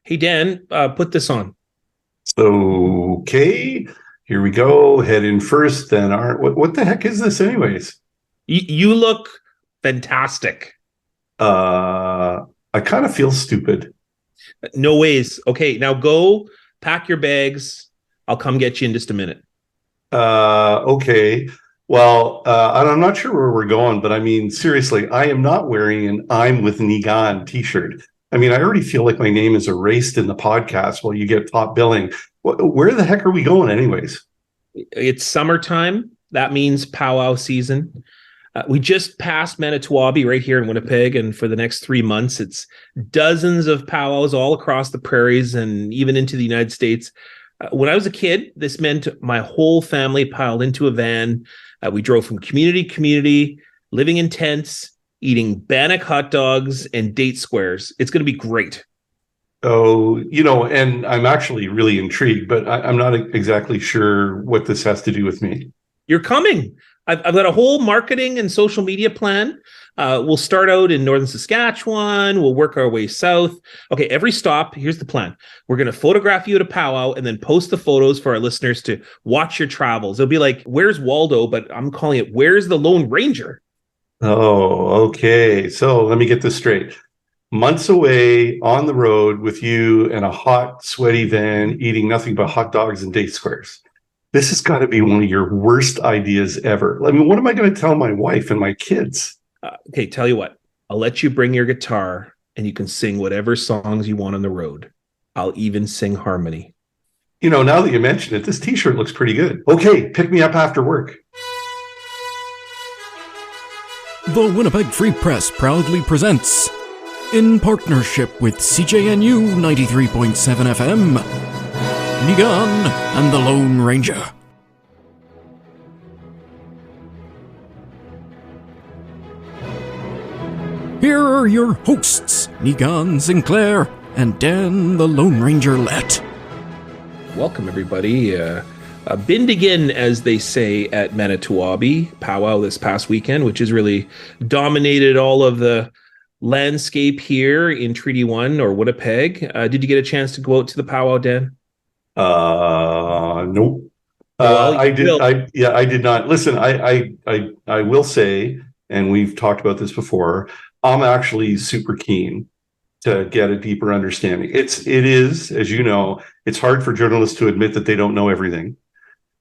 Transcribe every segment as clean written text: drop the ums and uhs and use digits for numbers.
Hey, Dan, put this on. Okay, here we go. Head in first, then art. What the heck is this, anyways? You look fantastic. Uh, I kind of feel stupid. No ways. Okay, now go pack your bags. I'll come get you in just a minute. Okay. Well, and I'm not sure where we're going, but I mean, seriously, I am not wearing an "I'm with Niigaan" t-shirt. I mean, I already feel like my name is erased in the podcast while you get top billing. Where the heck are we going, anyways? It's summertime. That means powwow season. We just passed Manitoba right here in Winnipeg, and for the next 3 months, it's dozens of powwows all across the prairies and even into the United States. When I was a kid, this meant my whole family piled into a van. We drove from community to community, living in tents, eating bannock hot dogs and date squares. It's going to be great. Oh, and I'm actually really intrigued, but I'm not exactly sure what this has to do with me. You're coming. I've got a whole marketing and social media plan. We'll start out in northern Saskatchewan. We'll work our way south. Okay, every stop, here's the plan. We're going to photograph you at a powwow and then post the photos for our listeners to watch your travels. It'll be like, where's Waldo? But I'm calling it, where's the Lone Ranger? Oh, okay. So let me get this straight. Months away on the road with you in a hot, sweaty van, eating nothing but hot dogs and date squares. This has got to be one of your worst ideas ever. I mean, what am I going to tell my wife and my kids? Okay, tell you what, I'll let you bring your guitar and you can sing whatever songs you want on the road. I'll even sing harmony. Now that you mention it, this t-shirt looks pretty good. Okay, pick me up after work. The Winnipeg Free Press proudly presents, in partnership with CJNU 93.7 FM, Niigaan and the Lone Ranger. Here are your hosts, Niigaan Sinclair and Dan the Lone Ranger Lett. Welcome, everybody. Binned again, as they say at Manitoba Powwow this past weekend, which has really dominated all of the landscape here in Treaty 1 or Winnipeg. Did you get a chance to go out to the powwow, Dan? Nope. Well, I did. will. I did not. Listen, I will say, and we've talked about this before, I'm actually super keen to get a deeper understanding. It is, as you know, it's hard for journalists to admit that they don't know everything.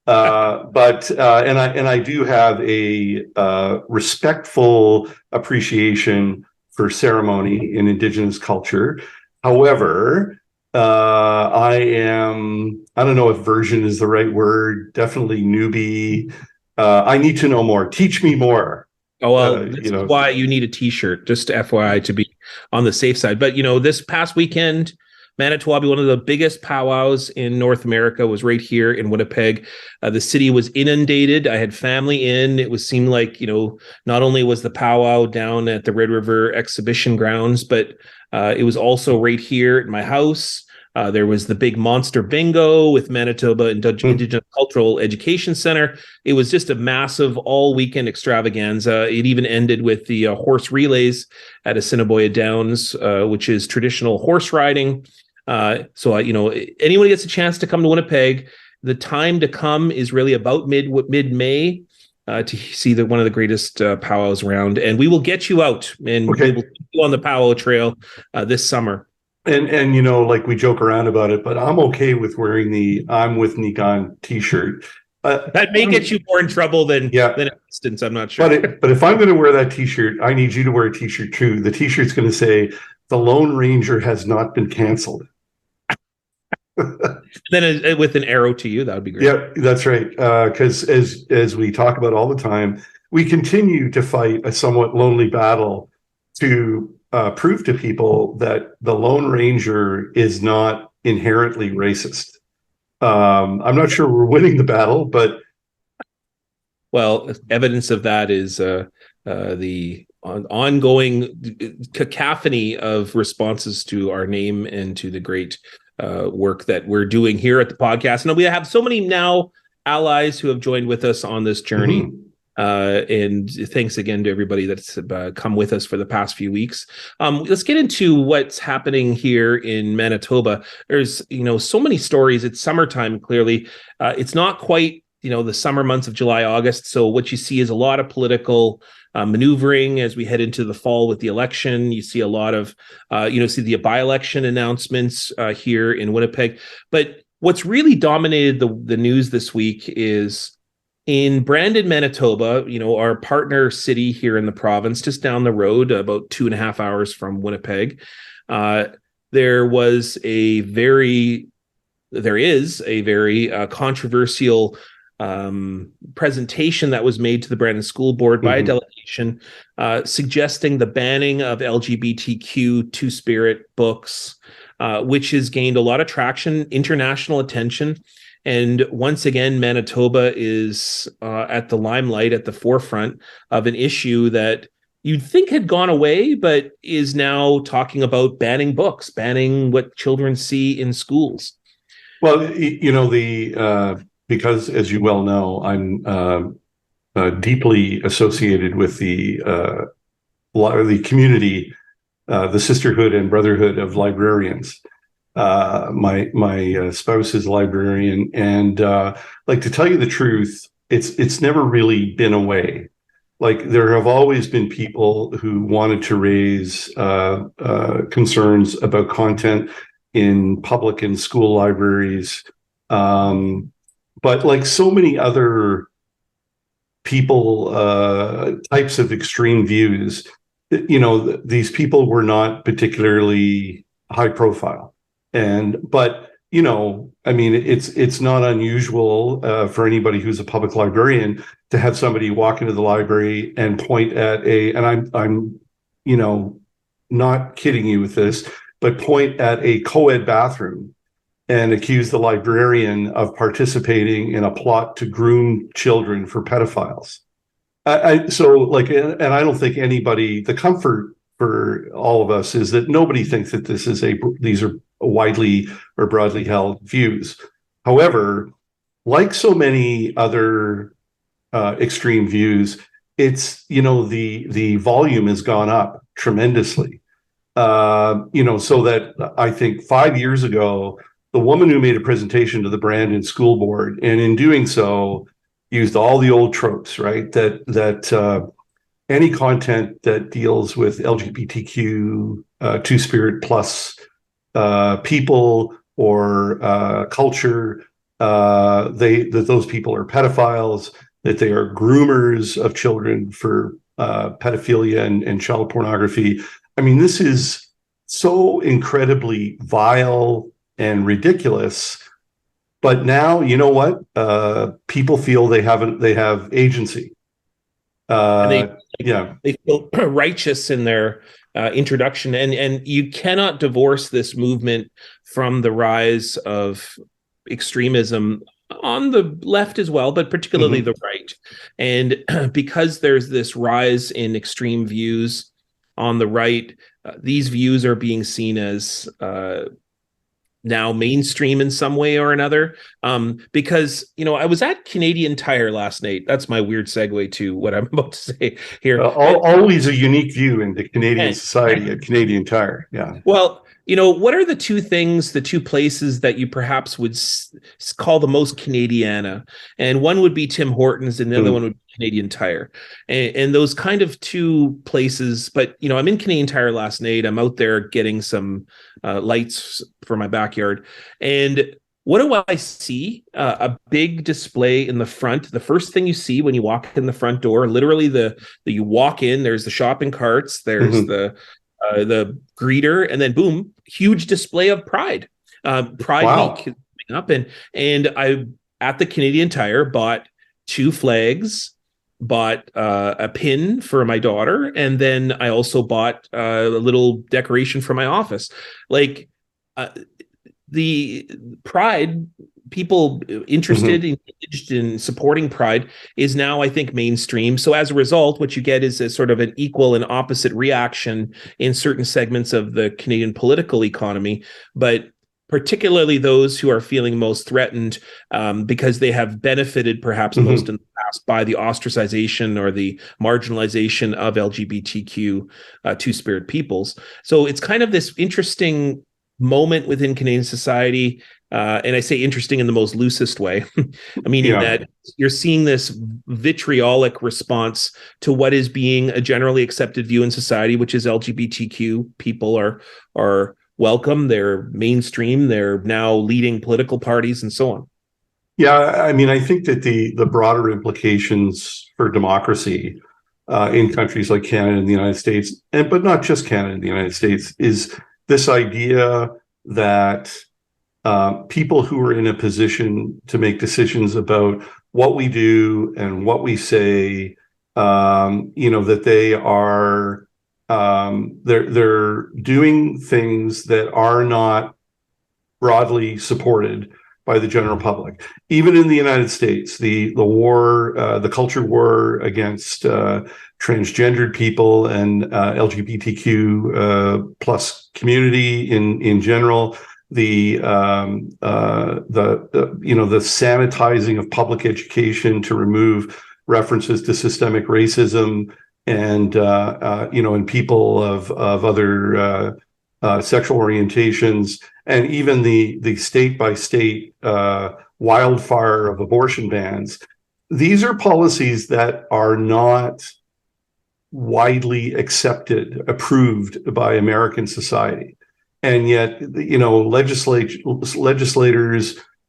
But I do have a respectful appreciation for ceremony in Indigenous culture. However, I don't know if version is the right word, definitely newbie. I need to know more. Teach me more. Oh, well, this is why you need a t-shirt, just FYI, to be on the safe side. But, this past weekend, Manitoba, one of the biggest powwows in North America, was right here in Winnipeg. The city was inundated. I had family in. It seemed like, not only was the powwow down at the Red River exhibition grounds, but it was also right here at my house. There was the big monster bingo with Manitoba Indigenous Cultural Education Center. It was just a massive all-weekend extravaganza. It even ended with the horse relays at Assiniboia Downs, which is traditional horse riding. So anyone gets a chance to come to Winnipeg, the time to come is really about mid-May to see one of the greatest powwows around. And we will get you out, and we will take you on the powwow trail this summer. And like we joke around about it, but I'm okay with wearing the "I'm with Niigaan" t-shirt. That may get you more in trouble than instance. I'm not sure. But if I'm going to wear that t-shirt, I need you to wear a t-shirt too. The t-shirt's going to say, "The Lone Ranger has not been canceled." Then with an arrow to you, that would be great. Yeah, that's right. Because as we talk about all the time, we continue to fight a somewhat lonely battle to prove to people that the Lone Ranger is not inherently racist. I'm not sure we're winning the battle, but evidence of that is the ongoing cacophony of responses to our name and to the great work that we're doing here at the podcast. And we have so many now allies who have joined with us on this journey. And thanks again to everybody that's come with us for the past few weeks. Let's get into what's happening here in Manitoba. There's, so many stories. It's summertime, clearly. It's not quite, the summer months of July, August. So what you see is a lot of political maneuvering as we head into the fall with the election. You see a lot of, see the by-election announcements here in Winnipeg. But what's really dominated the news this week is in Brandon, Manitoba, our partner city here in the province, just down the road, about 2.5 hours from Winnipeg. There is a very controversial presentation that was made to the Brandon School Board by a delegation suggesting the banning of LGBTQ Two-Spirit books, which has gained a lot of traction, international attention. And once again, Manitoba is at the limelight, at the forefront of an issue that you'd think had gone away, but is now talking about banning books, banning what children see in schools. Well, because, as you well know, I'm deeply associated with the community, the sisterhood and brotherhood of librarians. My spouse is a librarian, and to tell you the truth, it's never really been away. There have always been people who wanted to raise concerns about content in public and school libraries. But like so many other people, types of extreme views, these people were not particularly high profile. But it's not unusual for anybody who's a public librarian to have somebody walk into the library and point at and I'm not kidding you with this, but point at a co-ed bathroom and accuse the librarian of participating in a plot to groom children for pedophiles. And I don't think anybody, the comfort for all of us is that nobody thinks that these are widely or broadly held views. However, like so many other extreme views, it's, the volume has gone up tremendously. So that I think 5 years ago, the woman who made a presentation to the Brandon School Board, and in doing so, used all the old tropes, right? That any content that deals with LGBTQ, Two-Spirit plus people or culture, that those people are pedophiles, that they are groomers of children for pedophilia and child pornography. I mean, this is so incredibly vile and ridiculous. But now, you know what? People feel they have agency. They feel righteous in their introduction, and you cannot divorce this movement from the rise of extremism on the left as well, but particularly the right. And because there's this rise in extreme views on the right, these views are being seen as now mainstream in some way or another. Because, I was at Canadian Tire last night. That's my weird segue to what I'm about to say here. Always a unique view into Canadian society at Canadian Tire. Yeah. Well, what are the two places that you perhaps would call the most Canadiana? And one would be Tim Hortons and the other one would be Canadian Tire. And those kind of two places, but, I'm in Canadian Tire last night. I'm out there getting some lights for my backyard. And what do I see? A big display in the front. The first thing you see when you walk in the front door, literally you walk in, there's the shopping carts, there's the greeter, and then boom, huge display of Pride. Pride Week is coming up, and I at the Canadian Tire bought 2 flags, bought a pin for my daughter, and then I also bought a little decoration for my office. The Pride, people interested in supporting Pride is now, I think, mainstream. So as a result, what you get is a sort of an equal and opposite reaction in certain segments of the Canadian political economy. But particularly those who are feeling most threatened, because they have benefited perhaps most in the past by the ostracization or the marginalization of LGBTQ Two-Spirit peoples. So it's kind of this interesting moment within Canadian society. And I say interesting in the most loosest way, meaning that you're seeing this vitriolic response to what is being a generally accepted view in society, which is LGBTQ people are welcome, they're mainstream, they're now leading political parties and so on. Yeah, I mean, I think that the broader implications for democracy in countries like Canada and the United States, but not just Canada and the United States, is this idea that people who are in a position to make decisions about what we do and what we say, that they are they're doing things that are not broadly supported by the general public. Even in the United States, the war, the culture war against transgendered people and LGBTQ plus community in general, the sanitizing of public education to remove references to systemic racism and in people of other sexual orientations, and even the state by state wildfire of abortion bans. These are policies that are not widely accepted, approved by American society. And yet, legislators,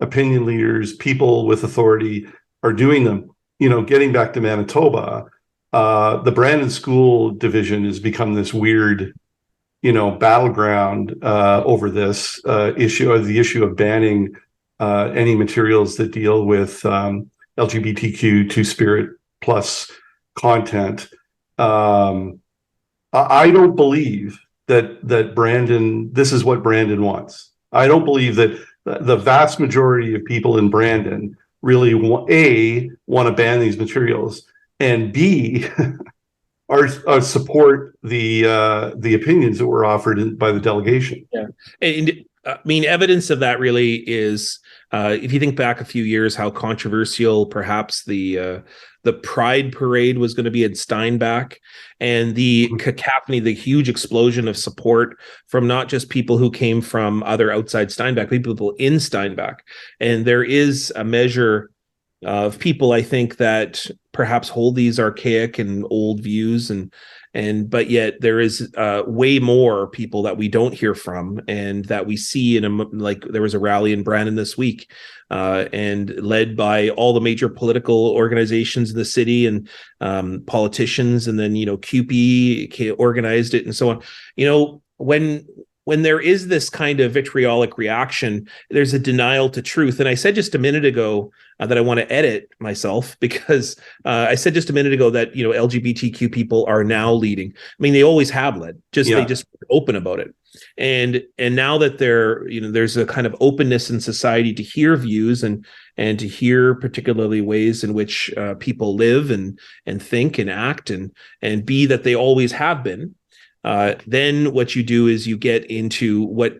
opinion leaders, people with authority are doing them. Getting back to Manitoba, the Brandon School Division has become this weird, battleground over this issue, the issue of banning any materials that deal with LGBTQ Two-Spirit plus content. I don't believe that Brandon, this is what Brandon wants. I don't believe that the vast majority of people in Brandon really want to ban these materials, and B, are support the opinions that were offered by the delegation. Yeah, and I mean, evidence of that really is if you think back a few years, how controversial perhaps the Pride Parade was going to be at Steinbach, and the cacophony, the huge explosion of support from not just people who came from other outside Steinbach, but people in Steinbach. And there is a measure of people, I think, that perhaps hold these archaic and old views, but yet there is way more people that we don't hear from, and that we see like there was a rally in Brandon this week, and led by all the major political organizations in the city and politicians, and then CUPE organized it and so on. When there is this kind of vitriolic reaction, there's a denial to truth. And I said just a minute ago that I want to edit myself, because I said just a minute ago that LGBTQ people are now leading. I mean, they always have led. They just open about it. And now that there's a kind of openness in society to hear views and to hear particularly ways in which people live and think and act and be that they always have been. Then what you do is you get into what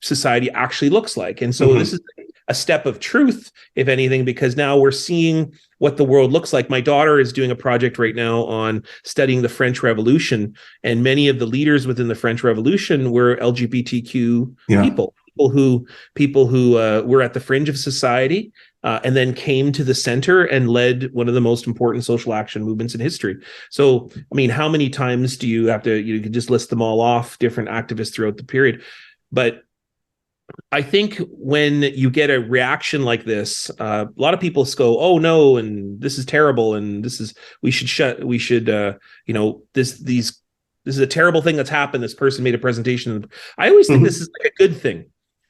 society actually looks like. And so this is a step of truth, if anything, because now we're seeing what the world looks like. My daughter is doing a project right now on studying the French Revolution, and many of the leaders within the French Revolution were LGBTQ people who were at the fringe of society, and then came to the center and led one of the most important social action movements in history. So, I mean, how many times do you have to, you can just list them all off, different activists throughout the period. But I think when you get a reaction like this, a lot of people go, "Oh no, and this is terrible, and this is this is a terrible thing that's happened. This person made a presentation." I always think this is like a good thing.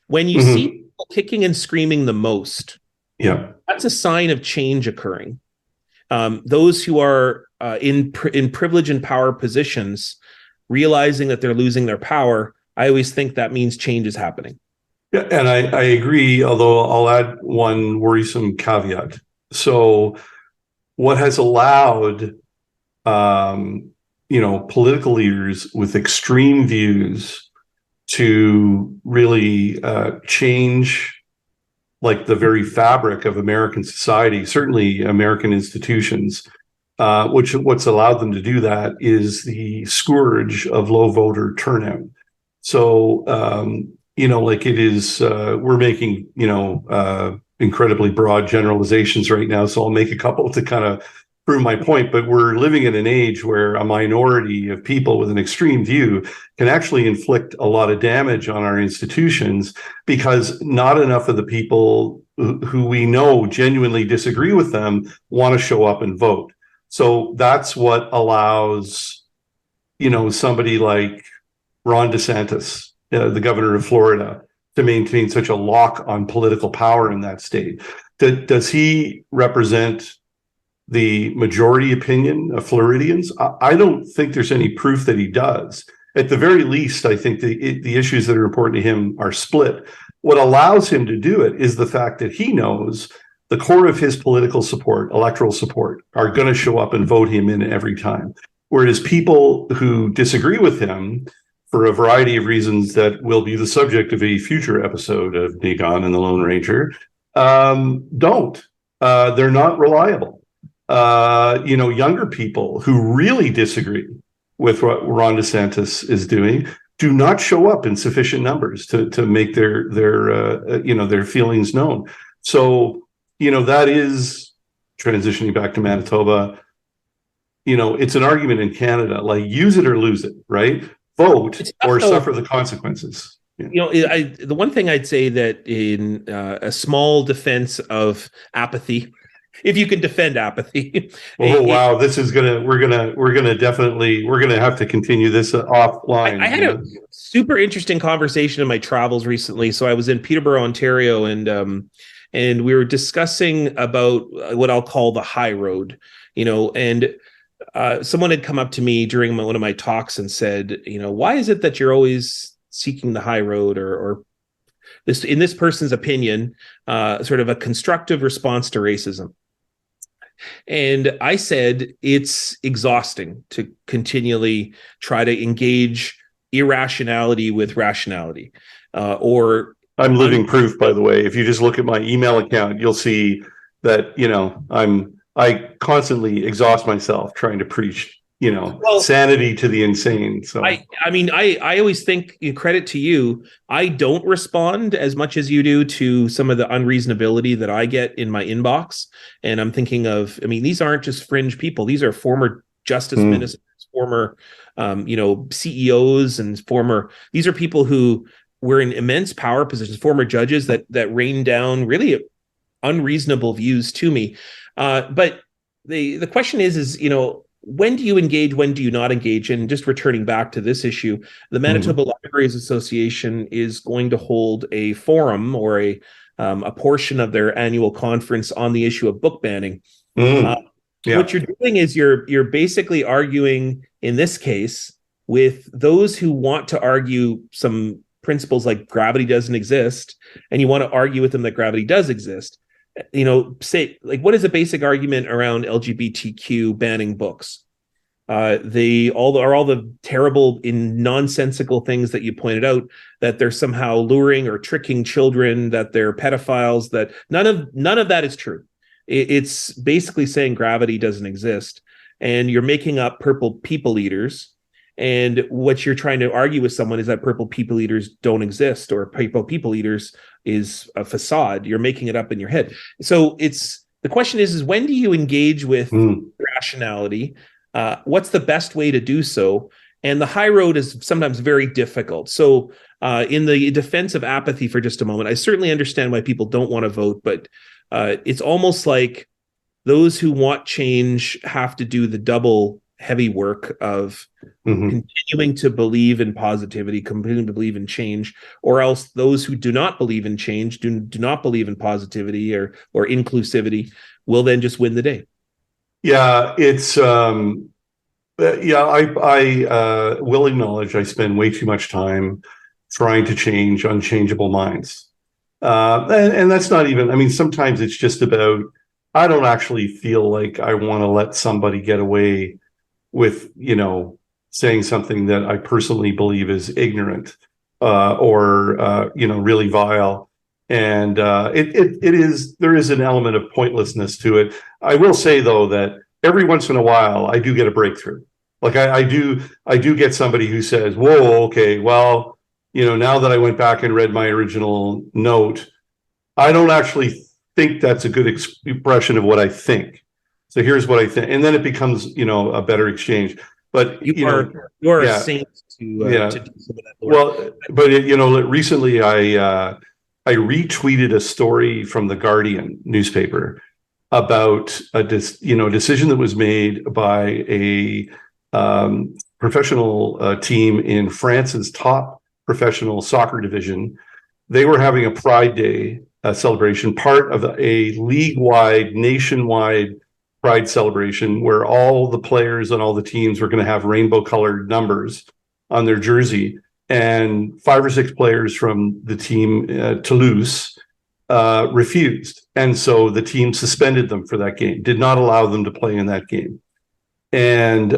When you see people kicking and screaming the most, that's a sign of change occurring. Those who are in privilege and power positions, realizing that they're losing their power, I always think that means change is happening. Yeah, and I agree, although I'll add one worrisome caveat. So what has allowed political leaders with extreme views to really change like the very fabric of American society, certainly American institutions. What's allowed them to do that is the scourge of low voter turnout. So, like it is, we're making, incredibly broad generalizations right now. So I'll make a couple to kind of prove my point, but we're living in an age where a minority of people with an extreme view can actually inflict a lot of damage on our institutions because not enough of the people who we know genuinely disagree with them want to show up and vote. So that's what allows, somebody like Ron DeSantis, the governor of Florida, to maintain such a lock on political power in that state. Does he represent the majority opinion of Floridians? I don't think there's any proof that he does. At the very least, I think the issues that are important to him are split. What allows him to do it is the fact that he knows the core of his political support, electoral support, are going to show up and vote him in every time. Whereas people who disagree with him for a variety of reasons that will be the subject of a future episode of Niigaan and the Lone Ranger, don't. They're not reliable. Younger people who really disagree with what Ron DeSantis is doing do not show up in sufficient numbers to make their feelings known. So, that is transitioning back to Manitoba. It's an argument in Canada, like use it or lose it, right? Vote or suffer the consequences. Yeah. The one thing I'd say that in a small defense of apathy, if you can defend apathy. Wow, this is we're gonna have to continue this offline. I had a super interesting conversation in my travels recently. So I was in Peterborough, Ontario, and we were discussing about what I'll call the high road, and someone had come up to me during one of my talks and said, why is it that you're always seeking the high road, or this, in this person's opinion, sort of a constructive response to racism? And I said, it's exhausting to continually try to engage irrationality with rationality, or I'm living proof, by the way. If you just look at my email account, you'll see that, I constantly exhaust myself trying to preach, sanity to the insane. So I always think, credit to you, I don't respond as much as you do to some of the unreasonability that I get in my inbox. And I'm thinking of, these aren't just fringe people. These are former justice ministers, former, CEOs, and these are people who were in immense power positions, former judges that rain down really unreasonable views to me. But the question is, when do you engage? When do you not engage? And just returning back to this issue, the Manitoba Libraries Association is going to hold a forum or a portion of their annual conference on the issue of book banning. Yeah. What you're doing is you're basically arguing, in this case, with those who want to argue some principles like gravity doesn't exist, and you want to argue with them that gravity does exist. Say, like, what is the basic argument around LGBTQ banning books? All the terrible, nonsensical things that you pointed out, that they're somehow luring or tricking children, that they're pedophiles, that none of that is true. It's basically saying gravity doesn't exist, and you're making up purple people eaters. And what you're trying to argue with someone is that purple people eaters don't exist, or purple people eaters is a facade. You're making it up in your head. So the question is when do you engage with rationality? What's the best way to do so? And the high road is sometimes very difficult. So in the defense of apathy for just a moment, I certainly understand why people don't want to vote, but it's almost like those who want change have to do the double heavy work of continuing to believe in positivity, continuing to believe in change, or else those who do not believe in change, do not believe in positivity or inclusivity, will then just win the day. Yeah, it's I will acknowledge I spend way too much time trying to change unchangeable minds. And that's not even, sometimes it's just about, I don't actually feel like I want to let somebody get away with, saying something that I personally believe is ignorant. or really vile. And there is an element of pointlessness to it. I will say though that every once in a while I do get a breakthrough. Like I do get somebody who says, "Whoa, okay, well, now that I went back and read my original note, I don't actually think that's a good expression of what I think. So here's what I think," and then it becomes a better exchange. But you are a saint to do some of that work. Well, but recently I retweeted a story from the Guardian newspaper about a decision that was made by a professional team in France's top professional soccer division. They were having a Pride Day celebration, part of a league-wide, nationwide Pride celebration, where all the players and all the teams were going to have rainbow-colored numbers on their jersey. And 5 or 6 players from the team, Toulouse, refused. And so the team suspended them for that game, did not allow them to play in that game. And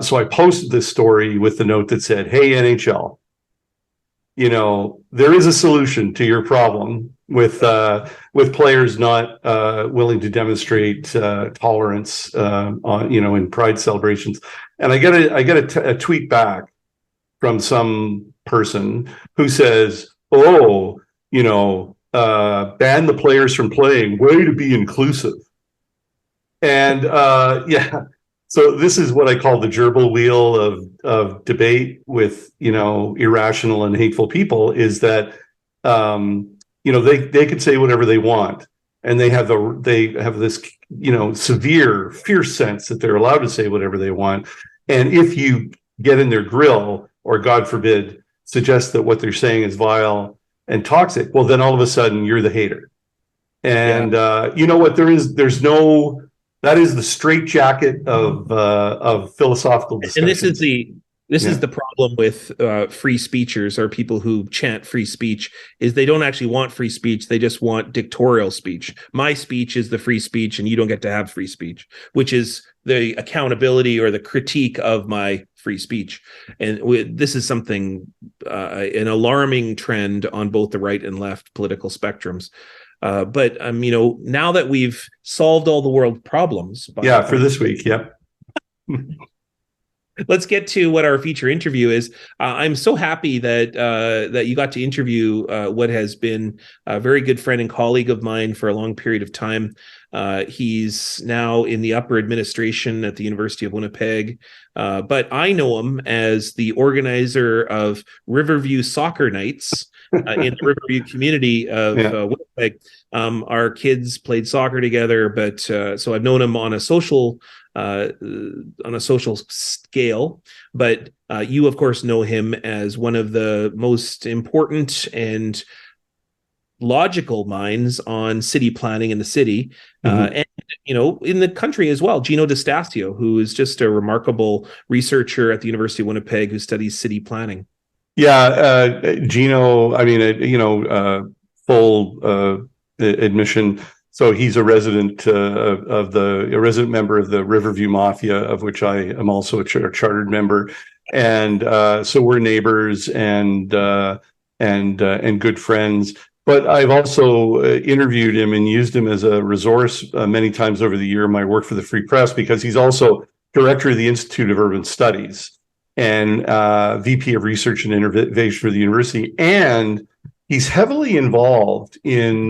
so I posted this story with the note that said, "Hey, NHL, there is a solution to your problem with players not willing to demonstrate tolerance in Pride celebrations." And I get a tweet back from some person who says, "Oh, ban the players from playing. Way to be inclusive." And so this is what I call the gerbil wheel of debate with irrational and hateful people. Is that they could say whatever they want, and they have this severe, fierce sense that they're allowed to say whatever they want. And if you get in their grill, or God forbid, suggest that what they're saying is vile and toxic, well, then all of a sudden you're the hater. And you know what? That is the straitjacket of philosophical discussion. And this is the problem with free speechers, or people who chant free speech, is they don't actually want free speech. They just want dictatorial speech. My speech is the free speech, and you don't get to have free speech, which is the accountability or the critique of my free speech. And this is something, an alarming trend on both the right and left political spectrums. But now that we've solved all the world problems, for this week, let's get to what our feature interview is. I'm so happy that you got to interview what has been a very good friend and colleague of mine for a long period of time. He's now in the upper administration at the University of Winnipeg, but I know him as the organizer of Riverview Soccer Nights in the Riverview community of Winnipeg. Our kids played soccer together, but so I've known him on a social scale. But you, of course, know him as one of the most important and logical minds on city planning in the city, and in the country as well. Jino Distasio, who is just a remarkable researcher at the University of Winnipeg who studies city planning. Jino, full admission. So he's a resident a resident member of the Riverview Mafia, of which I am also a chartered member, and so we're neighbors and good friends. But I've also interviewed him and used him as a resource many times over the year in my work for the Free Press, because he's also director of the Institute of Urban Studies and VP of Research and Innovation for the university. And he's heavily involved in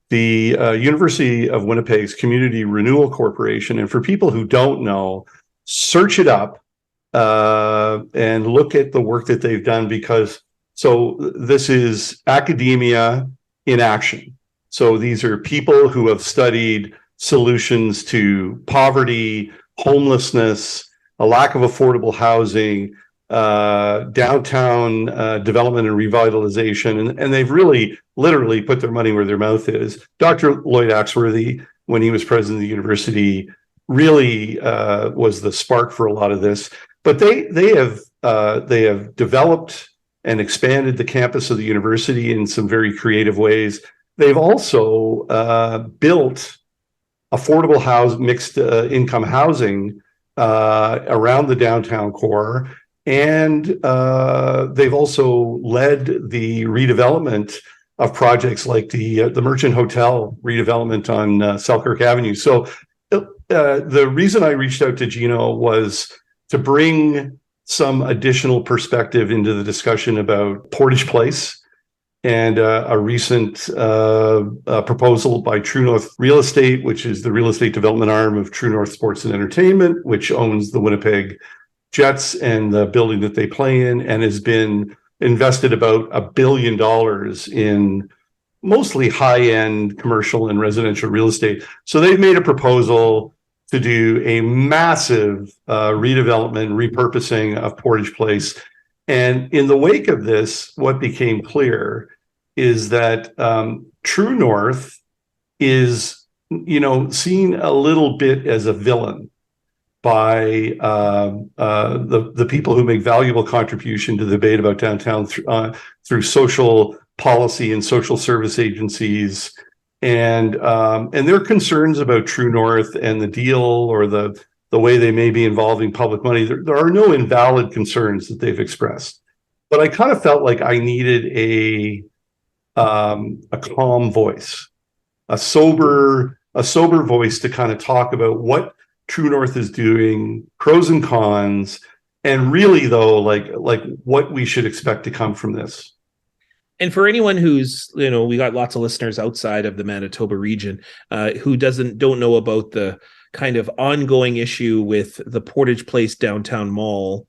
the University of Winnipeg's Community Renewal Corporation. And for people who don't know, search it up and look at the work that they've done, because this is academia in action. So these are people who have studied solutions to poverty, homelessness, a lack of affordable housing, downtown development and revitalization. And they've really literally put their money where their mouth is. Dr. Lloyd Axworthy, when he was president of the university, really was the spark for a lot of this. But they have developed and expanded the campus of the university in some very creative ways. They've also built affordable mixed income housing around the downtown core. And they've also led the redevelopment of projects like the Merchant Hotel redevelopment on Selkirk Avenue. So the reason I reached out to Jino was to bring some additional perspective into the discussion about Portage Place and a recent proposal by True North Real Estate, which is the real estate development arm of True North Sports and Entertainment, which owns the Winnipeg Jets and the building that they play in, and has been invested about $1 billion in mostly high-end commercial and residential real estate. So they've made a proposal to do a massive redevelopment, repurposing of Portage Place. And in the wake of this, what became clear is that True North is, seen a little bit as a villain by the people who make valuable contribution to the debate about downtown through social policy and social service agencies, and their concerns about True North and the deal or the way they may be involving public money. There are no invalid concerns that they've expressed, but I kind of felt like I needed a calm voice, a sober voice to kind of talk about what True North is doing, pros and cons, and really though, like what we should expect to come from this. And for anyone who's, we got lots of listeners outside of the Manitoba region who don't know about the kind of ongoing issue with the Portage Place downtown mall.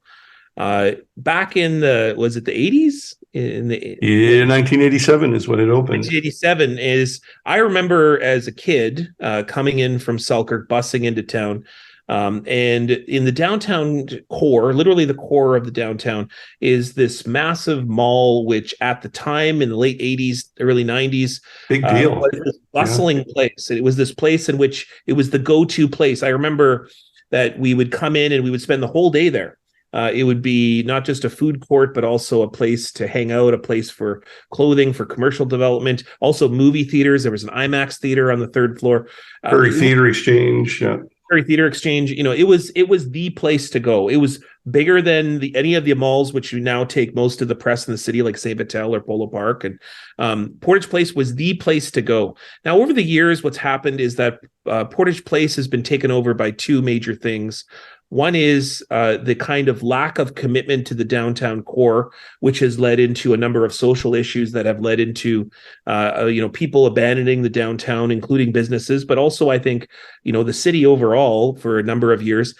Back in the 80s? In 1987 is when it opened. 1987 is, I remember as a kid coming in from Selkirk, busing into town. And in the downtown core, literally the core of the downtown, is this massive mall, which at the time in the late 80s, early 90s, big deal, was this bustling place. It was this place in which it was the go-to place. I remember that we would come in and we would spend the whole day there. It would be not just a food court, but also a place to hang out, a place for clothing, for commercial development, also movie theaters. There was an IMAX theater on the third floor. Prairie Theater Exchange. Yeah. Prairie Theater Exchange. It was the place to go. It was bigger than any of the malls, which you now take most of the press in the city, like Say Battelle or Polo Park. And Portage Place was the place to go. Now, over the years, what's happened is that Portage Place has been taken over by two major things. One is the kind of lack of commitment to the downtown core, which has led into a number of social issues that have led into, people abandoning the downtown, including businesses, but also I think, the city overall for a number of years.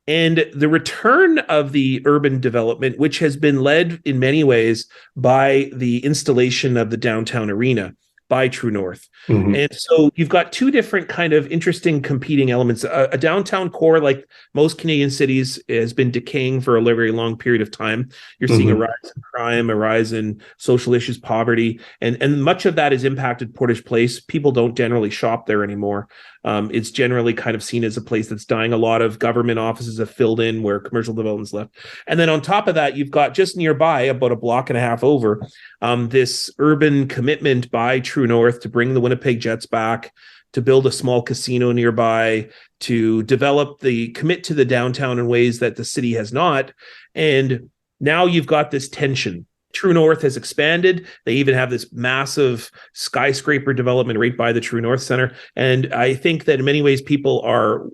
And the return of the urban development, which has been led in many ways by the installation of the downtown arena by True North. Mm-hmm. And so you've got two different kind of interesting competing elements. A downtown core, like most Canadian cities, has been decaying for a very long period of time. You're seeing a rise in crime, a rise in social issues, poverty, and much of that has impacted Portage Place. People don't generally shop there anymore. It's generally kind of seen as a place that's dying. A lot of government offices have filled in where commercial development's left. And then on top of that, you've got just nearby, about a block and a half over, this urban commitment by True North to bring the Winnipeg Jets back, to build a small casino nearby, to commit to the downtown in ways that the city has not. And now you've got this tension. True North has expanded. They even have this massive skyscraper development right by the True North Center. And I think that in many ways people are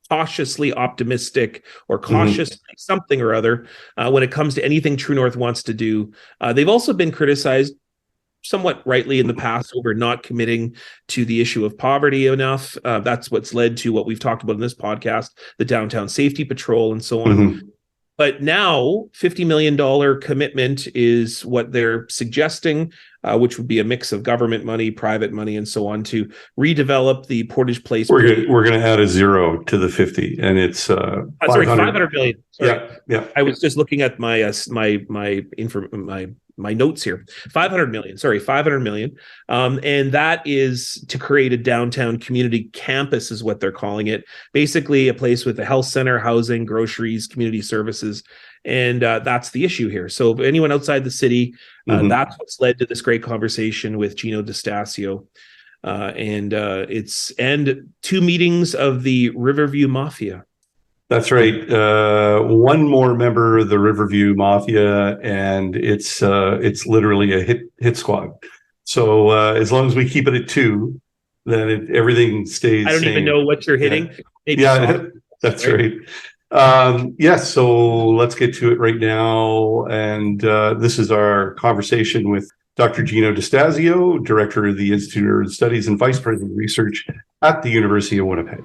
cautiously optimistic or cautious something or other when it comes to anything True North wants to do. They've also been criticized somewhat rightly in the past over not committing to the issue of poverty enough. That's what's led to what we've talked about in this podcast, the Downtown Safety Patrol and so on. But now $50 million commitment is what they're suggesting, which would be a mix of government money, private money, and so on, to redevelop the Portage Place. We're going to add a zero to the 50, and it's 500 million. Sorry. Yeah. I was just looking at my my notes here. 500 million. And that is to create a downtown community campus is what they're calling it. Basically a place with a health center, housing, groceries, community services. And that's the issue here. So anyone outside the city, that's what's led to this great conversation with Jino Distasio. And two meetings of the Riverview Mafia. That's right. One more member of the Riverview Mafia, and it's literally a hit squad. So as long as we keep it at 2, then everything stays. I don't even know what you're hitting. Yeah, that's right. Yes, so let's get to it right now. And this is our conversation with Dr. Jino Distasio, Director of the Institute of Urban Studies and Vice President of Research at the University of Winnipeg.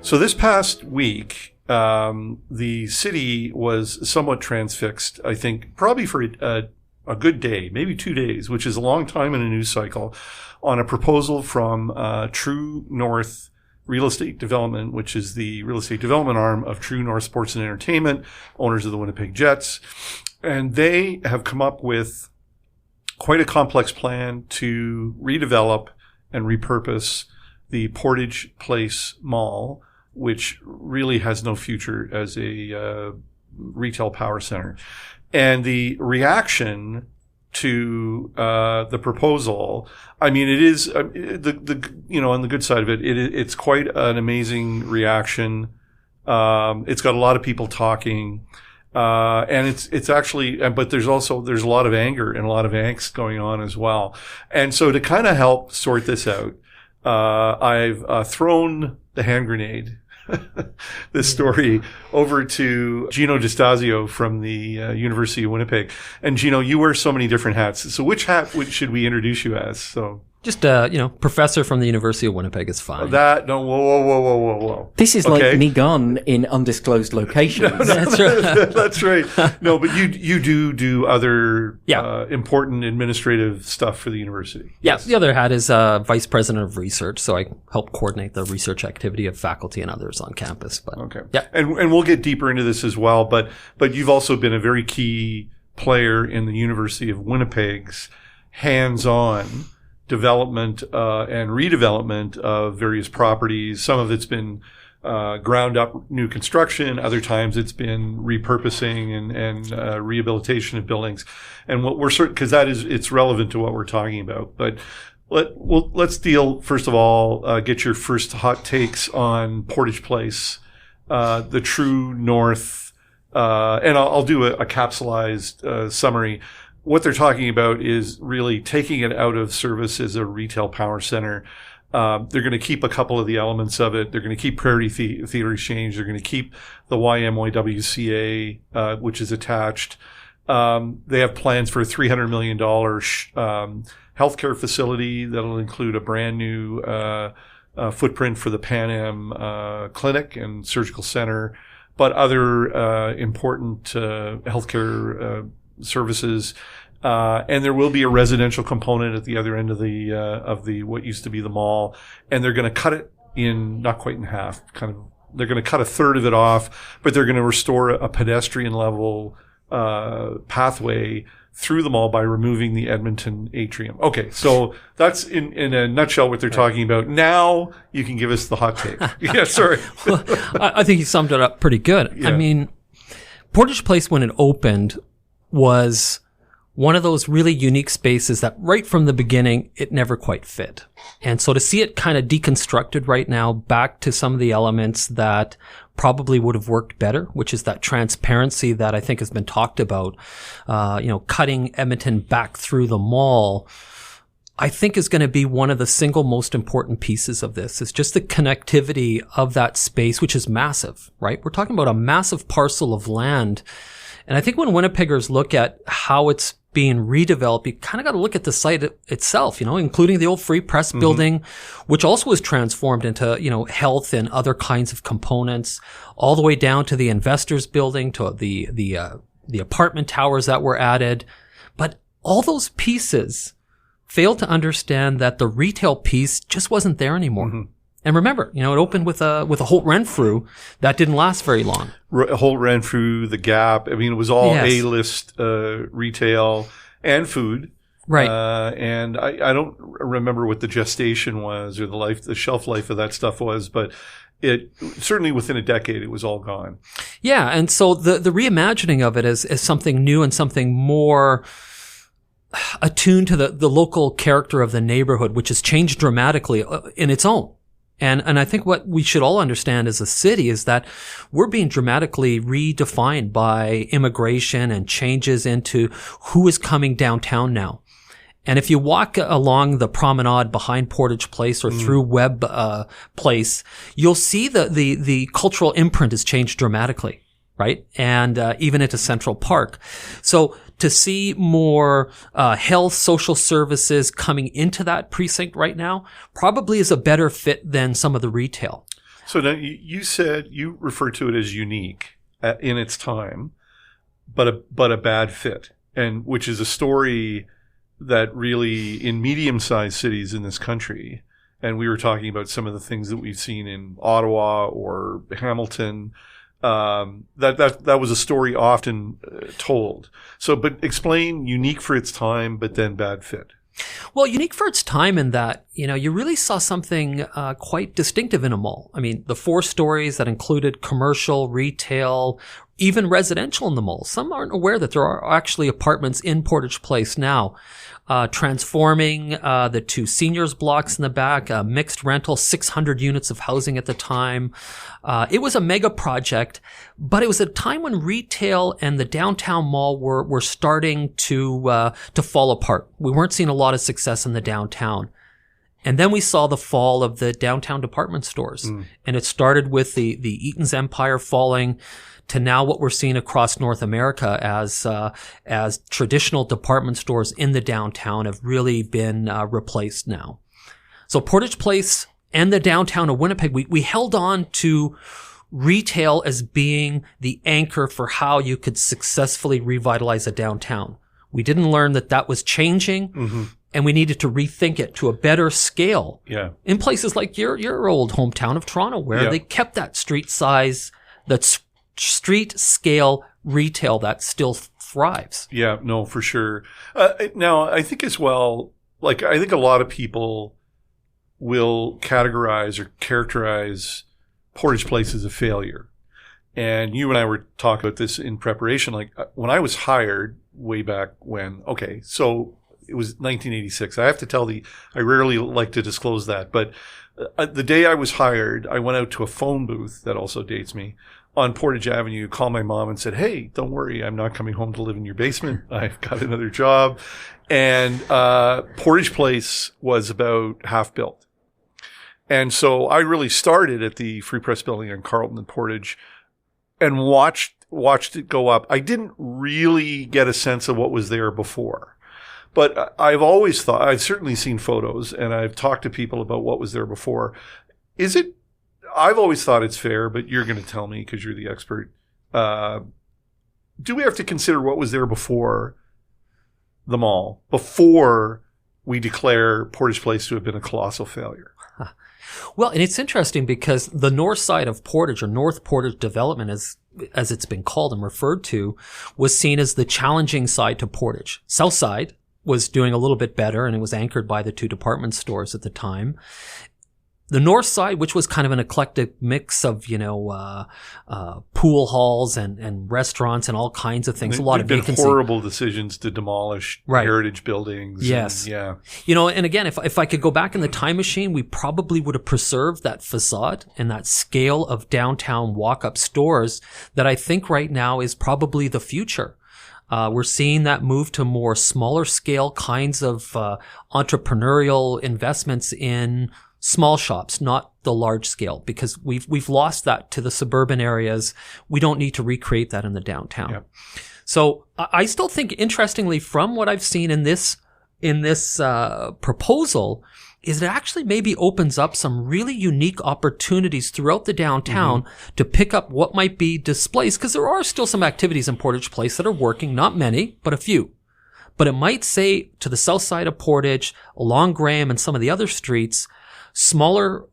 So this past week, the city was somewhat transfixed, I think, probably for a good day, maybe 2 days, which is a long time in a news cycle, on a proposal from True North Real Estate Development, which is the real estate development arm of True North Sports and Entertainment, owners of the Winnipeg Jets. And they have come up with quite a complex plan to redevelop and repurpose the Portage Place Mall, which really has no future as a retail power center. And the reaction to the proposal, I mean, it is on the good side of it, it's quite an amazing reaction. It's got a lot of people talking, and it's actually, but there's a lot of anger and a lot of angst going on as well. And so to kind of help sort this out, I've thrown the hand grenade, this story, over to Jino Distasio from the University of Winnipeg. And Jino, you wear so many different hats. So which hat should we introduce you as? So just professor from the University of Winnipeg is fine. Whoa. This is like Niigaan in undisclosed locations. That's right. That's right. No, but you do other important administrative stuff for the university. Yes. The other hat is vice president of research, so I help coordinate the research activity of faculty and others on campus. But okay, yeah, and we'll get deeper into this as well. But you've also been a very key player in the University of Winnipeg's hands-on development and redevelopment of various properties. Some of it's been ground up new construction. Other times it's been repurposing and rehabilitation of buildings. And what we're certain, because it's relevant to what we're talking about. But let's deal, first of all, get your first hot takes on Portage Place, the True North, and I'll do a capsulized summary. What they're talking about is really taking it out of service as a retail power center. They're going to keep a couple of the elements of it. They're going to keep Prairie Theater Exchange. They're going to keep the YMYWCA, which is attached. They have plans for a $300 million healthcare facility that'll include a brand new footprint for the Pan Am Clinic and Surgical Center, but other important healthcare services. And there will be a residential component at the other end of the what used to be the mall, and they're going to cut it in, not quite in half, they're going to cut a third of it off, but they're going to restore a pedestrian level pathway through the mall by removing the Edmonton atrium. Okay, so that's in a nutshell what they're talking about. Now you can give us the hot take. Yeah, sorry. Well, I think you summed it up pretty good. Yeah. I mean, Portage Place, when it opened, was one of those really unique spaces that right from the beginning, it never quite fit. And so to see it kind of deconstructed right now back to some of the elements that probably would have worked better, which is that transparency that I think has been talked about, cutting Edmonton back through the mall, I think is going to be one of the single most important pieces of this. Is just the connectivity of that space, which is massive, right? We're talking about a massive parcel of land. And I think when Winnipeggers look at how it's being redeveloped, you kind of got to look at the site itself, including the old Free Press building, which also was transformed into, health and other kinds of components, all the way down to the investors building, to the apartment towers that were added. But all those pieces failed to understand that the retail piece just wasn't there anymore. Mm-hmm. And remember, it opened with a Holt Renfrew that didn't last very long. Holt Renfrew, the Gap. I mean, it was all A-list retail and food. Right. And I don't remember what the gestation was or the shelf life of that stuff was, but it certainly within a decade it was all gone. Yeah, and so the reimagining of it as something new and something more attuned to the local character of the neighborhood, which has changed dramatically in its own. And I think what we should all understand as a city is that we're being dramatically redefined by immigration and changes into who is coming downtown now. And if you walk along the promenade behind Portage Place or through Webb Place, you'll see the cultural imprint has changed dramatically, right? And even into Central Park. So to see more health, social services coming into that precinct right now probably is a better fit than some of the retail. So now you said you referred to it as unique in its time, but a bad fit, and which is a story that really in medium-sized cities in this country, and we were talking about some of the things that we've seen in Ottawa or Hamilton. That was a story often told. So, but explain unique for its time, but then bad fit. Well, unique for its time in that, you really saw something quite distinctive in a mall. I mean, the 4 stories that included commercial, retail, even residential in the mall. Some aren't aware that there are actually apartments in Portage Place now. Transforming the 2 seniors blocks in the back, mixed rental, 600 units of housing at the time. It was a mega project, but it was a time when retail and the downtown mall were starting to fall apart. We weren't seeing a lot of success in the downtown. And then we saw the fall of the downtown department stores. And it started with the Eaton's empire falling to now what we're seeing across North America as traditional department stores in the downtown have really been replaced now. So Portage Place and the downtown of Winnipeg, we held on to retail as being the anchor for how you could successfully revitalize a downtown. We didn't learn that was changing, and we needed to rethink it to a better scale. Yeah. In places like your old hometown of Toronto, where they kept that street size, that street scale retail that still thrives. Yeah, no, for sure. Now, I think as well, like, I think a lot of people will categorize or characterize Portage Place as a failure. And you and I were talking about this in preparation. Like, when I was hired way back when, okay, so it was 1986. I have to tell I rarely like to disclose that, but the day I was hired, I went out to a phone booth that also dates me on Portage Avenue, called my mom and said, "Hey, don't worry, I'm not coming home to live in your basement. I've got another job." And Portage Place was about half built. And so I really started at the Free Press building on Carleton and Portage and watched it go up. I didn't really get a sense of what was there before. But I've always thought, I've certainly seen photos and I've talked to people about what was there before. I've always thought it's fair, but you're going to tell me because you're the expert. Do we have to consider what was there before the mall, before we declare Portage Place to have been a colossal failure? Well, and it's interesting because the north side of Portage, or North Portage development, as it's been called and referred to, was seen as the challenging side to Portage. South side was doing a little bit better, and it was anchored by the 2 department stores at the time. The north side, which was kind of an eclectic mix of, pool halls and restaurants and all kinds of things. A lot of vacancy. Been horrible decisions to demolish heritage buildings. Yes. And, and again, if I could go back in the time machine, we probably would have preserved that facade and that scale of downtown walk-up stores that I think right now is probably the future. We're seeing that move to more smaller scale kinds of entrepreneurial investments in small shops, not the large scale, because we've lost that to the suburban areas. We don't need to recreate that in the downtown. Yep. So I still think, interestingly, from what I've seen in this proposal, is it actually maybe opens up some really unique opportunities throughout the downtown to pick up what might be displaced, because there are still some activities in Portage Place that are working, not many, but a few. But it might say to the south side of Portage, along Graham and some of the other streets, smaller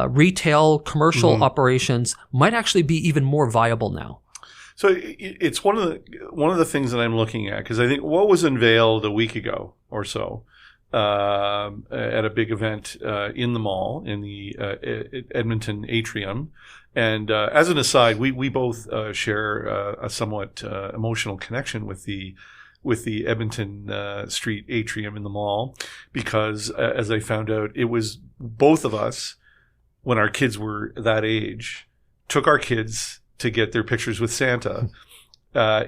retail, commercial operations might actually be even more viable now. So it's one of the things that I'm looking at, because I think what was unveiled a week ago or so at a big event in the mall in the Edmonton atrium. And as an aside, we both share a somewhat emotional connection with the Edmonton Street atrium in the mall, because as I found out, it was both of us when our kids were that age, took our kids to get their pictures with Santa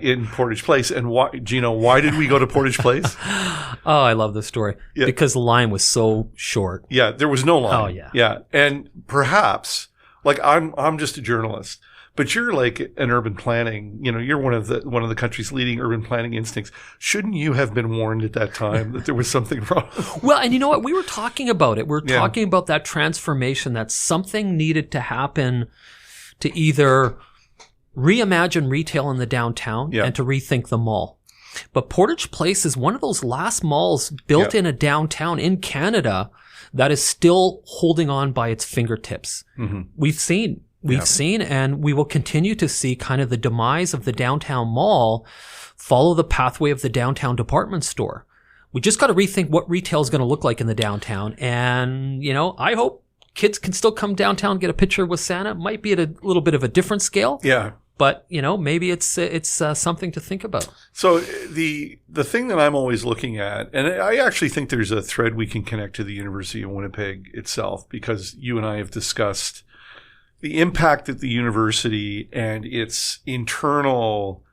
in Portage Place. And why, Jino, why did we go to Portage Place? Oh, I love this story. Yeah. Because the line was so short. Yeah, there was no line. Oh, yeah. Yeah. And perhaps, like, I'm just a journalist, but you're like an urban planning, you're one of the country's leading urban planning instincts. Shouldn't you have been warned at that time that there was something wrong? Well, and you know what? We were talking about it. We're talking about that transformation, that something needed to happen to either reimagine retail in the downtown and to rethink the mall. But Portage Place is one of those last malls built in a downtown in Canada that is still holding on by its fingertips. Mm-hmm. We've seen, and we will continue to see kind of the demise of the downtown mall follow the pathway of the downtown department store. We just got to rethink what retail is going to look like in the downtown. And, I hope kids can still come downtown and get a picture with Santa. Might be at a little bit of a different scale. Yeah. But, maybe it's something to think about. So the thing that I'm always looking at, and I actually think there's a thread we can connect to the University of Winnipeg itself, because you and I have discussed the impact that the university and its internal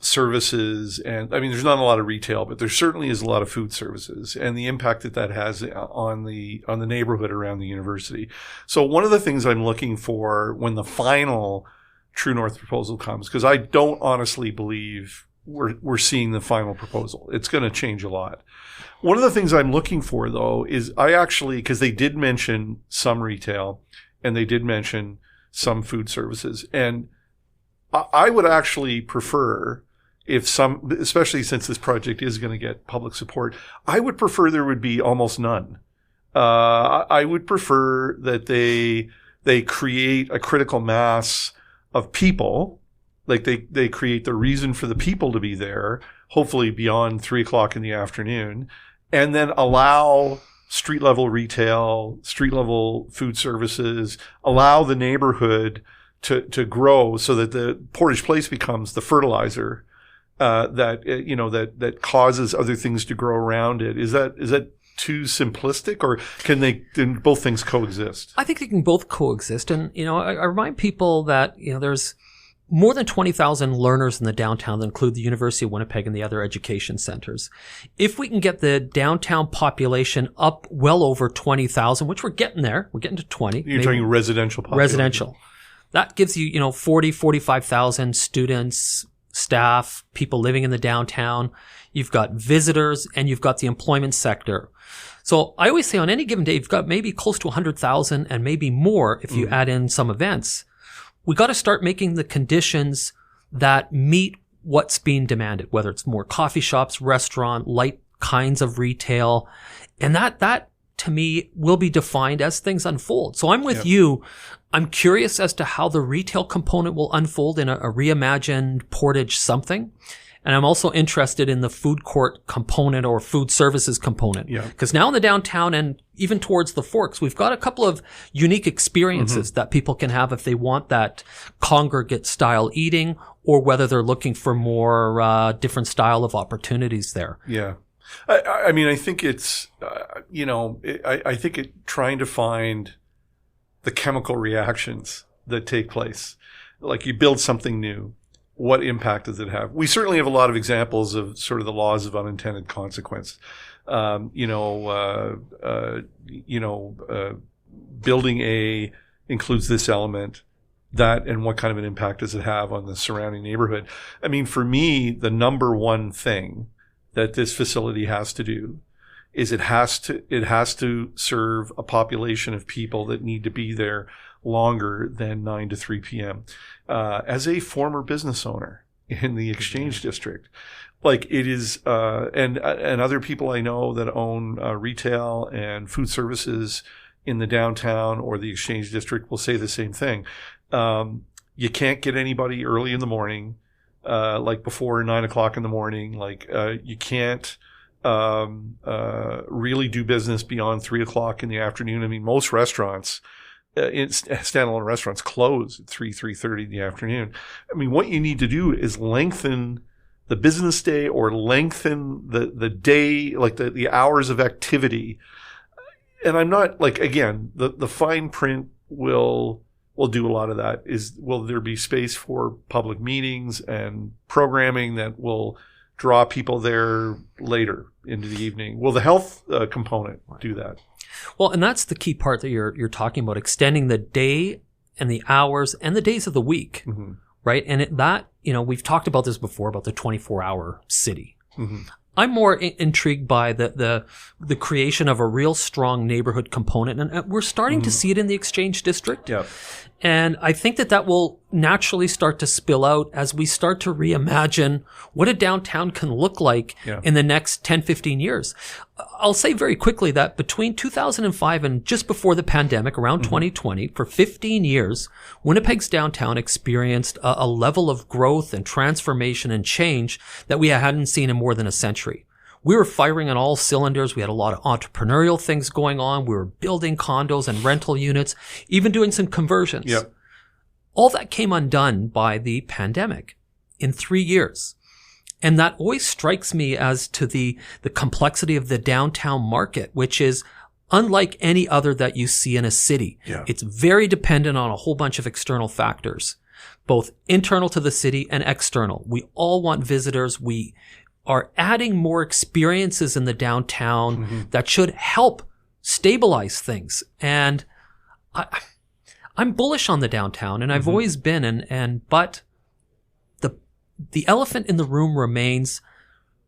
services, and I mean, there's not a lot of retail, but there certainly is a lot of food services, and the impact that has on the neighborhood around the university. So one of the things I'm looking for when the final True North proposal comes, because I don't honestly believe we're seeing the final proposal. It's going to change a lot. One of the things I'm looking for, though, is because they did mention some retail and they did mention some food services, and I would actually prefer especially since this project is going to get public support, I would prefer there would be almost none. I would prefer that they create a critical mass of people, like they create the reason for the people to be there, hopefully beyond 3:00 in the afternoon, and then allow street level retail, street level food services, allow the neighborhood to grow so that the Portage Place becomes the fertilizer that causes other things to grow around it. Is that too simplistic, or can both things coexist? I think they can both coexist. And, I remind people that, there's more than 20,000 learners in the downtown that include the University of Winnipeg and the other education centers. If we can get the downtown population up well over 20,000, which we're getting there, we're getting to 20. You're talking residential population. Residential. That gives you, 40, 45,000 students, staff, people living in the downtown. You've got visitors, and you've got the employment sector. So I always say on any given day, you've got maybe close to 100,000 and maybe more if you add in some events. We got to start making the conditions that meet what's being demanded, whether it's more coffee shops, restaurant, light kinds of retail. And that to me will be defined as things unfold. So I'm with you. I'm curious as to how the retail component will unfold in a reimagined Portage something. And I'm also interested in the food court component or food services component. Yeah. Because now in the downtown and even towards the Forks, we've got a couple of unique experiences that people can have if they want that congregate style eating, or whether they're looking for more different style of opportunities there. Yeah. I mean, I think it's, I think trying to find the chemical reactions that take place. Like, you build something new. What impact does it have? We certainly have a lot of examples of sort of the laws of unintended consequence. Building A includes this element, that, and what kind of an impact does it have on the surrounding neighborhood? I mean, for me, the number one thing that this facility has to do is it has to serve a population of people that need to be there longer than 9 to 3 p.m. As a former business owner in the Exchange District, like, it is, and other people I know that own retail and food services in the downtown or the Exchange District will say the same thing. You can't get anybody early in the morning, like before 9 o'clock in the morning. Like, you can't really do business beyond 3 o'clock in the afternoon. I mean, most restaurants, standalone restaurants, close at 3:30 in the afternoon. I mean, what you need to do is lengthen the business day, or lengthen the day, like the hours of activity. and I'm not like, again, the fine print will do a lot of that. Will there be space for public meetings and programming that will draw people there later into the evening? Will the health component do that? Well, and that's the key part that you're talking about, extending the day and the hours and the days of the week, right? And we've talked about this before, about the 24-hour city. I'm more intrigued by the creation of a real strong neighborhood component, and we're starting to see it in the Exchange District. Yeah. And I think that will naturally start to spill out as we start to reimagine what a downtown can look like in the next 10, 15 years. I'll say very quickly that between 2005 and just before the pandemic, around 2020, for 15 years, Winnipeg's downtown experienced a level of growth and transformation and change that we hadn't seen in more than a century. We were firing on all cylinders. We had a lot of entrepreneurial things going on. We were building condos and rental units, even doing some conversions. Yep. All that came undone by the pandemic in 3 years. And that always strikes me as to the complexity of the downtown market, which is unlike any other that you see in a city. Yeah. It's very dependent on a whole bunch of external factors, both internal to the city and external. We all want visitors. We are adding more experiences in the downtown that should help stabilize things. And I'm bullish on the downtown, and I've always been, but the elephant in the room remains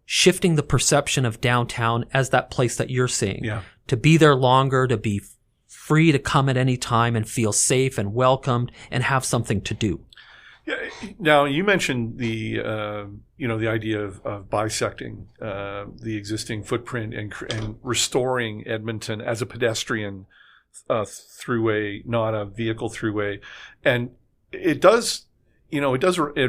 shifting the perception of downtown as that place that you're seeing. Yeah. To be there longer, to be free to come at any time and feel safe and welcomed and have something to do. Yeah. Now, you mentioned the idea of bisecting the existing footprint and restoring Edmonton as a pedestrian throughway, not a vehicle throughway, and it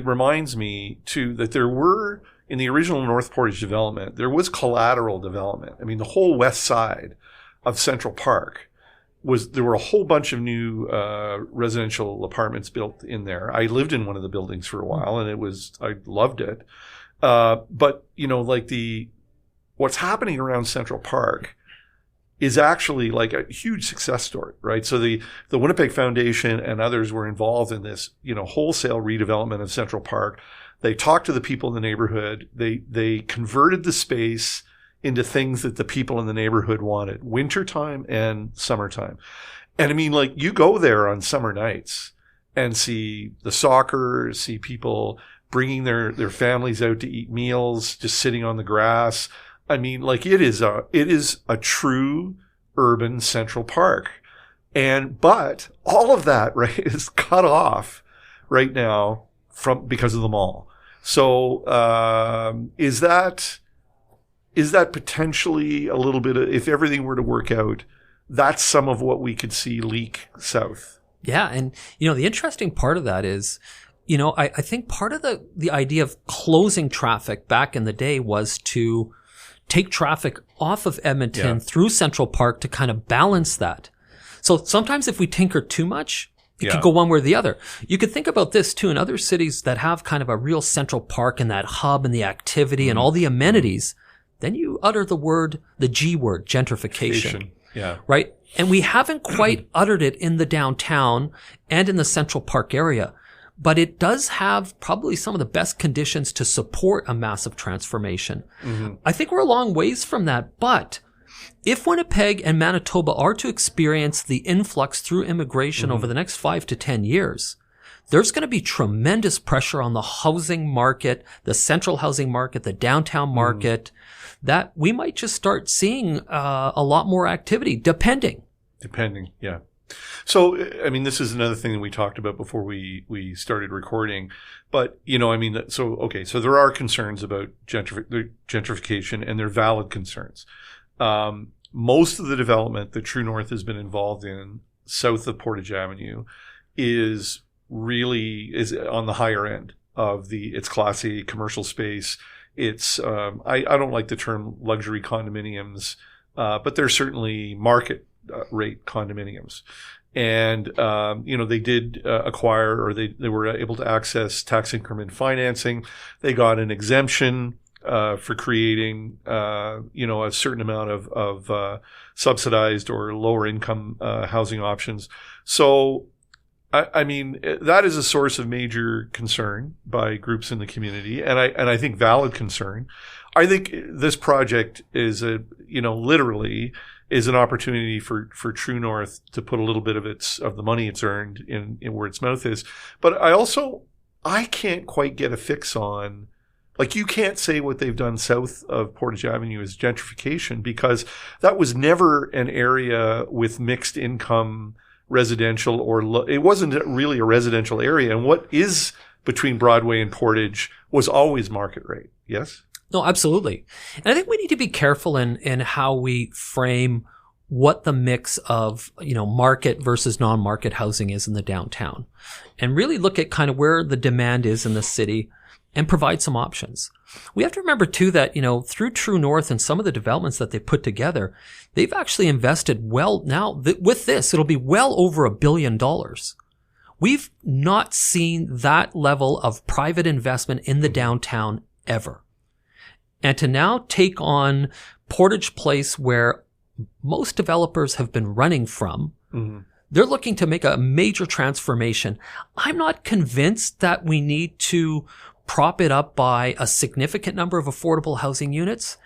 reminds me too that there were, in the original North Portage development, there was collateral development. I mean, the whole west side of Central Park there were a whole bunch of new residential apartments built in there. I lived in one of the buildings for a while, and I loved it. But what's happening around Central Park is actually like a huge success story, right? So the Winnipeg Foundation and others were involved in this, wholesale redevelopment of Central Park. They talked to the people in the neighborhood. They converted the space into things that the people in the neighborhood wanted, wintertime and summertime. And I mean, like, you go there on summer nights and see the soccer, see people bringing their families out to eat meals, just sitting on the grass. I mean, like, it is a true urban Central Park. But all of that, right, is cut off right now because of the mall. So, is that potentially a little bit of, if everything were to work out, that's some of what we could see leak south? Yeah. And, the interesting part of that is, I think part of the idea of closing traffic back in the day was to take traffic off of Edmonton through Central Park to kind of balance that. So sometimes if we tinker too much, it could go one way or the other. You could think about this too in other cities that have kind of a real Central Park and that hub and the activity and all the amenities. Then you utter the G word, gentrification. Yeah. Right? And we haven't quite uttered it in the downtown and in the Central Park area, but it does have probably some of the best conditions to support a massive transformation. I think we're a long ways from that, but if Winnipeg and Manitoba are to experience the influx through immigration over the next 5 to 10 years, there's going to be tremendous pressure on the housing market, the central housing market, the downtown market, that we might just start seeing a lot more activity, depending. Yeah. So, I mean, this is another thing that we talked about before we started recording. But, so there are concerns about gentrification, and they're valid concerns. Most of the development that True North has been involved in south of Portage Avenue is on the higher end of its Class A commercial space. It's I don't like the term luxury condominiums, but they're certainly market rate condominiums. And they did acquire, or they were able to access tax increment financing. They got an exemption for creating, a certain amount of subsidized or lower income housing options. So, I mean, that is a source of major concern by groups in the community, and I think valid concern. I think this project is literally is an opportunity for True North to put a little bit of the money it's earned in where its mouth is. But I can't quite get a fix on, like, you can't say what they've done south of Portage Avenue is gentrification, because that was never an area with mixed income residential it wasn't really a residential area. And what is between Broadway and Portage was always market rate. Yes? No, absolutely. And I think we need to be careful in how we frame what the mix of, market versus non-market housing is in the downtown, and really look at kind of where the demand is in the city and provide some options. We have to remember too that, through True North and some of the developments that they put together, they've actually invested with this, it'll be well over $1 billion. We've not seen that level of private investment in the downtown ever. And to now take on Portage Place, where most developers have been running from, they're looking to make a major transformation. I'm not convinced that we need to prop it up by a significant number of affordable housing units.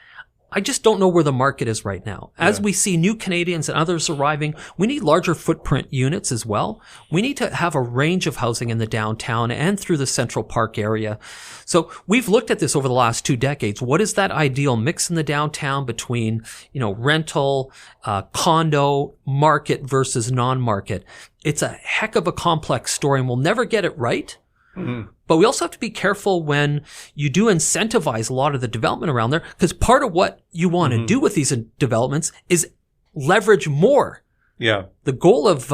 I just don't know where the market is right now. As we see new Canadians and others arriving, we need larger footprint units as well. We need to have a range of housing in the downtown and through the Central Park area. So we've looked at this over the last 2 decades. What is that ideal mix in the downtown between, rental, condo, market versus non-market? It's a heck of a complex story, and we'll never get it right. But we also have to be careful when you do incentivize a lot of the development around there, because part of what you want to do with these developments is leverage more. Yeah. The goal of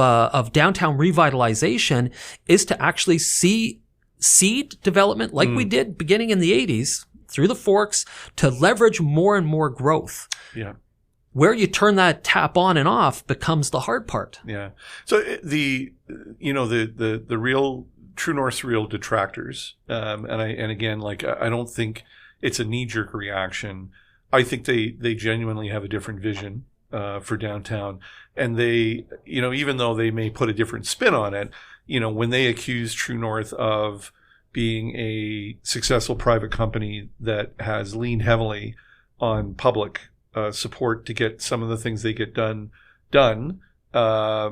downtown revitalization is to actually see seed development like we did beginning in the 80s through the Forks to leverage more and more growth. Yeah. Where you turn that tap on and off becomes the hard part. Yeah. So the real True North's real detractors, and again, like, I don't think it's a knee-jerk reaction. I think they genuinely have a different vision for downtown, and they, even though they may put a different spin on it, when they accuse True North of being a successful private company that has leaned heavily on public support to get some of the things they get done. I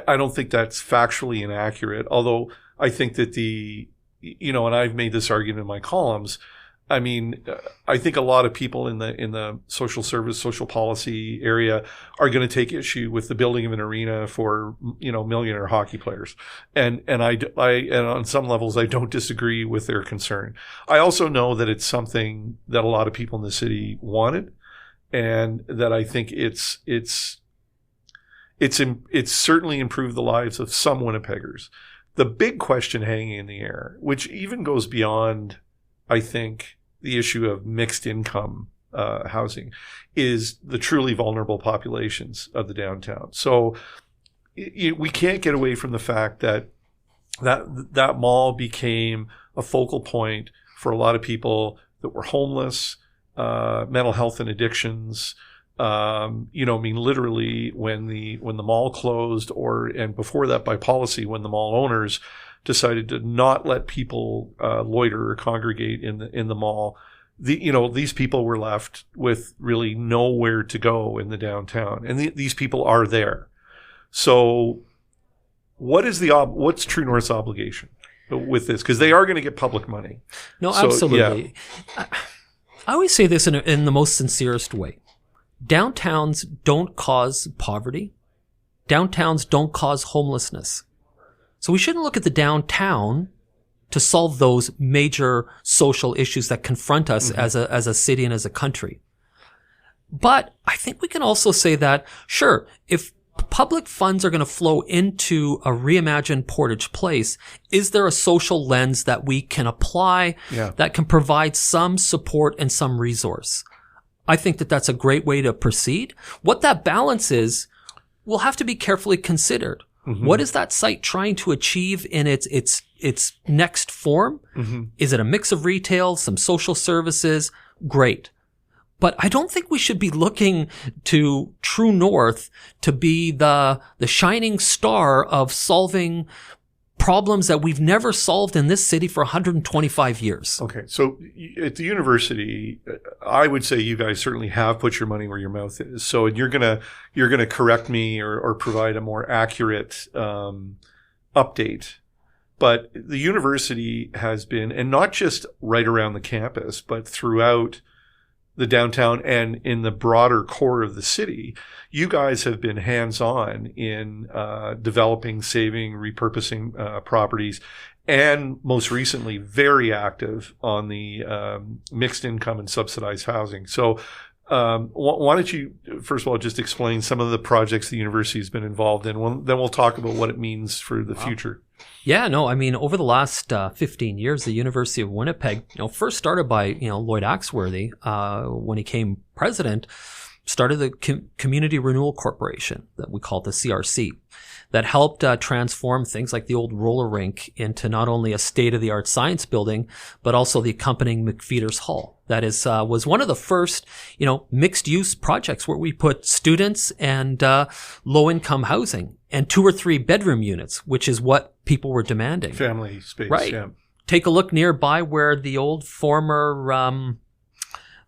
don't think that's factually inaccurate, although I think that and I've made this argument in my columns. I mean, I think a lot of people in the social service, social policy area are going to take issue with the building of an arena for, millionaire hockey players. And on some levels, I don't disagree with their concern. I also know that it's something that a lot of people in the city wanted, and that I think it's certainly improved the lives of some Winnipeggers. The big question hanging in the air, which even goes beyond, I think, the issue of mixed income housing, is the truly vulnerable populations of the downtown. So we can't get away from the fact that mall became a focal point for a lot of people that were homeless, mental health and addictions. Literally when the mall closed, and before that by policy, when the mall owners decided to not let people loiter or congregate in the mall, these people were left with really nowhere to go in the downtown, and these people are there. So, what's True North's obligation with this? Because they are going to get public money. No, absolutely. Yeah. I always say this in the most sincerest way. Downtowns don't cause poverty. Downtowns don't cause homelessness. So we shouldn't look at the downtown to solve those major social issues that confront us as a city and as a country. But I think we can also say that, sure, if public funds are going to flow into a reimagined Portage Place, is there a social lens that we can apply that can provide some support and some resource? I think that that's a great way to proceed. What that balance is will have to be carefully considered. What is that site trying to achieve in its next form? Is it a mix of retail, some social services? great. But I don't think we should be looking to True North to be the shining star of solving problems that we've never solved in this city for 125 years. Okay. So at the university, I would say you guys certainly have put your money where your mouth is. So you're going to correct me or provide a more accurate update. But the university has been, and not just right around the campus, but throughout the downtown and in the broader core of the city, you guys have been hands-on in developing, saving, repurposing properties, and most recently very active on the mixed income and subsidized housing. So why don't you, first of all, just explain some of the projects the university has been involved in? Then we'll talk about what it means for the future. Yeah, no, I mean, over the last 15 years, the University of Winnipeg, first started by, Lloyd Axworthy, when he came president, started the Community Renewal Corporation that we call the CRC, that helped transform things like the old roller rink into not only a state-of-the-art science building, but also the accompanying McPheeters Hall. That is, was one of the first, mixed-use projects where we put students and low-income housing and 2 or 3 bedroom units, which is what people were demanding. Family space, right? Yeah. Take a look nearby where the old former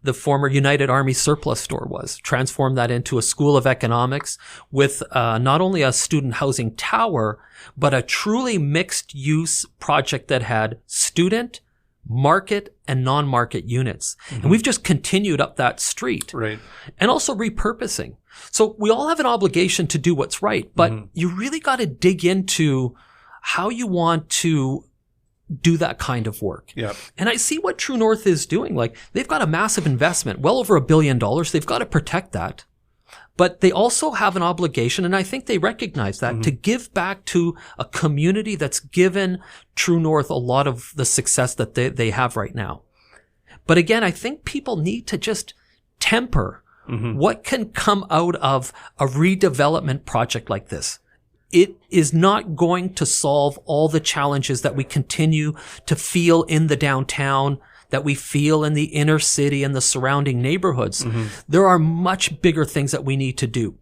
United Army surplus store was. Transform that into a school of economics with not only a student housing tower, but a truly mixed use project that had student, market, and non-market units. Mm-hmm. And we've just continued up that street. Right. And also repurposing. So we all have an obligation to do what's right, but you really got to dig into how you want to do that kind of work. Yeah. And I see what True North is doing. Like, they've got a massive investment, well over $1 billion. They've got to protect that. But they also have an obligation, and I think they recognize that, to give back to a community that's given True North a lot of the success that they have right now. But again, I think people need to just temper what can come out of a redevelopment project like this. It is not going to solve all the challenges that we continue to feel in the downtown, that we feel in the inner city and the surrounding neighborhoods. There are much bigger things that we need to do.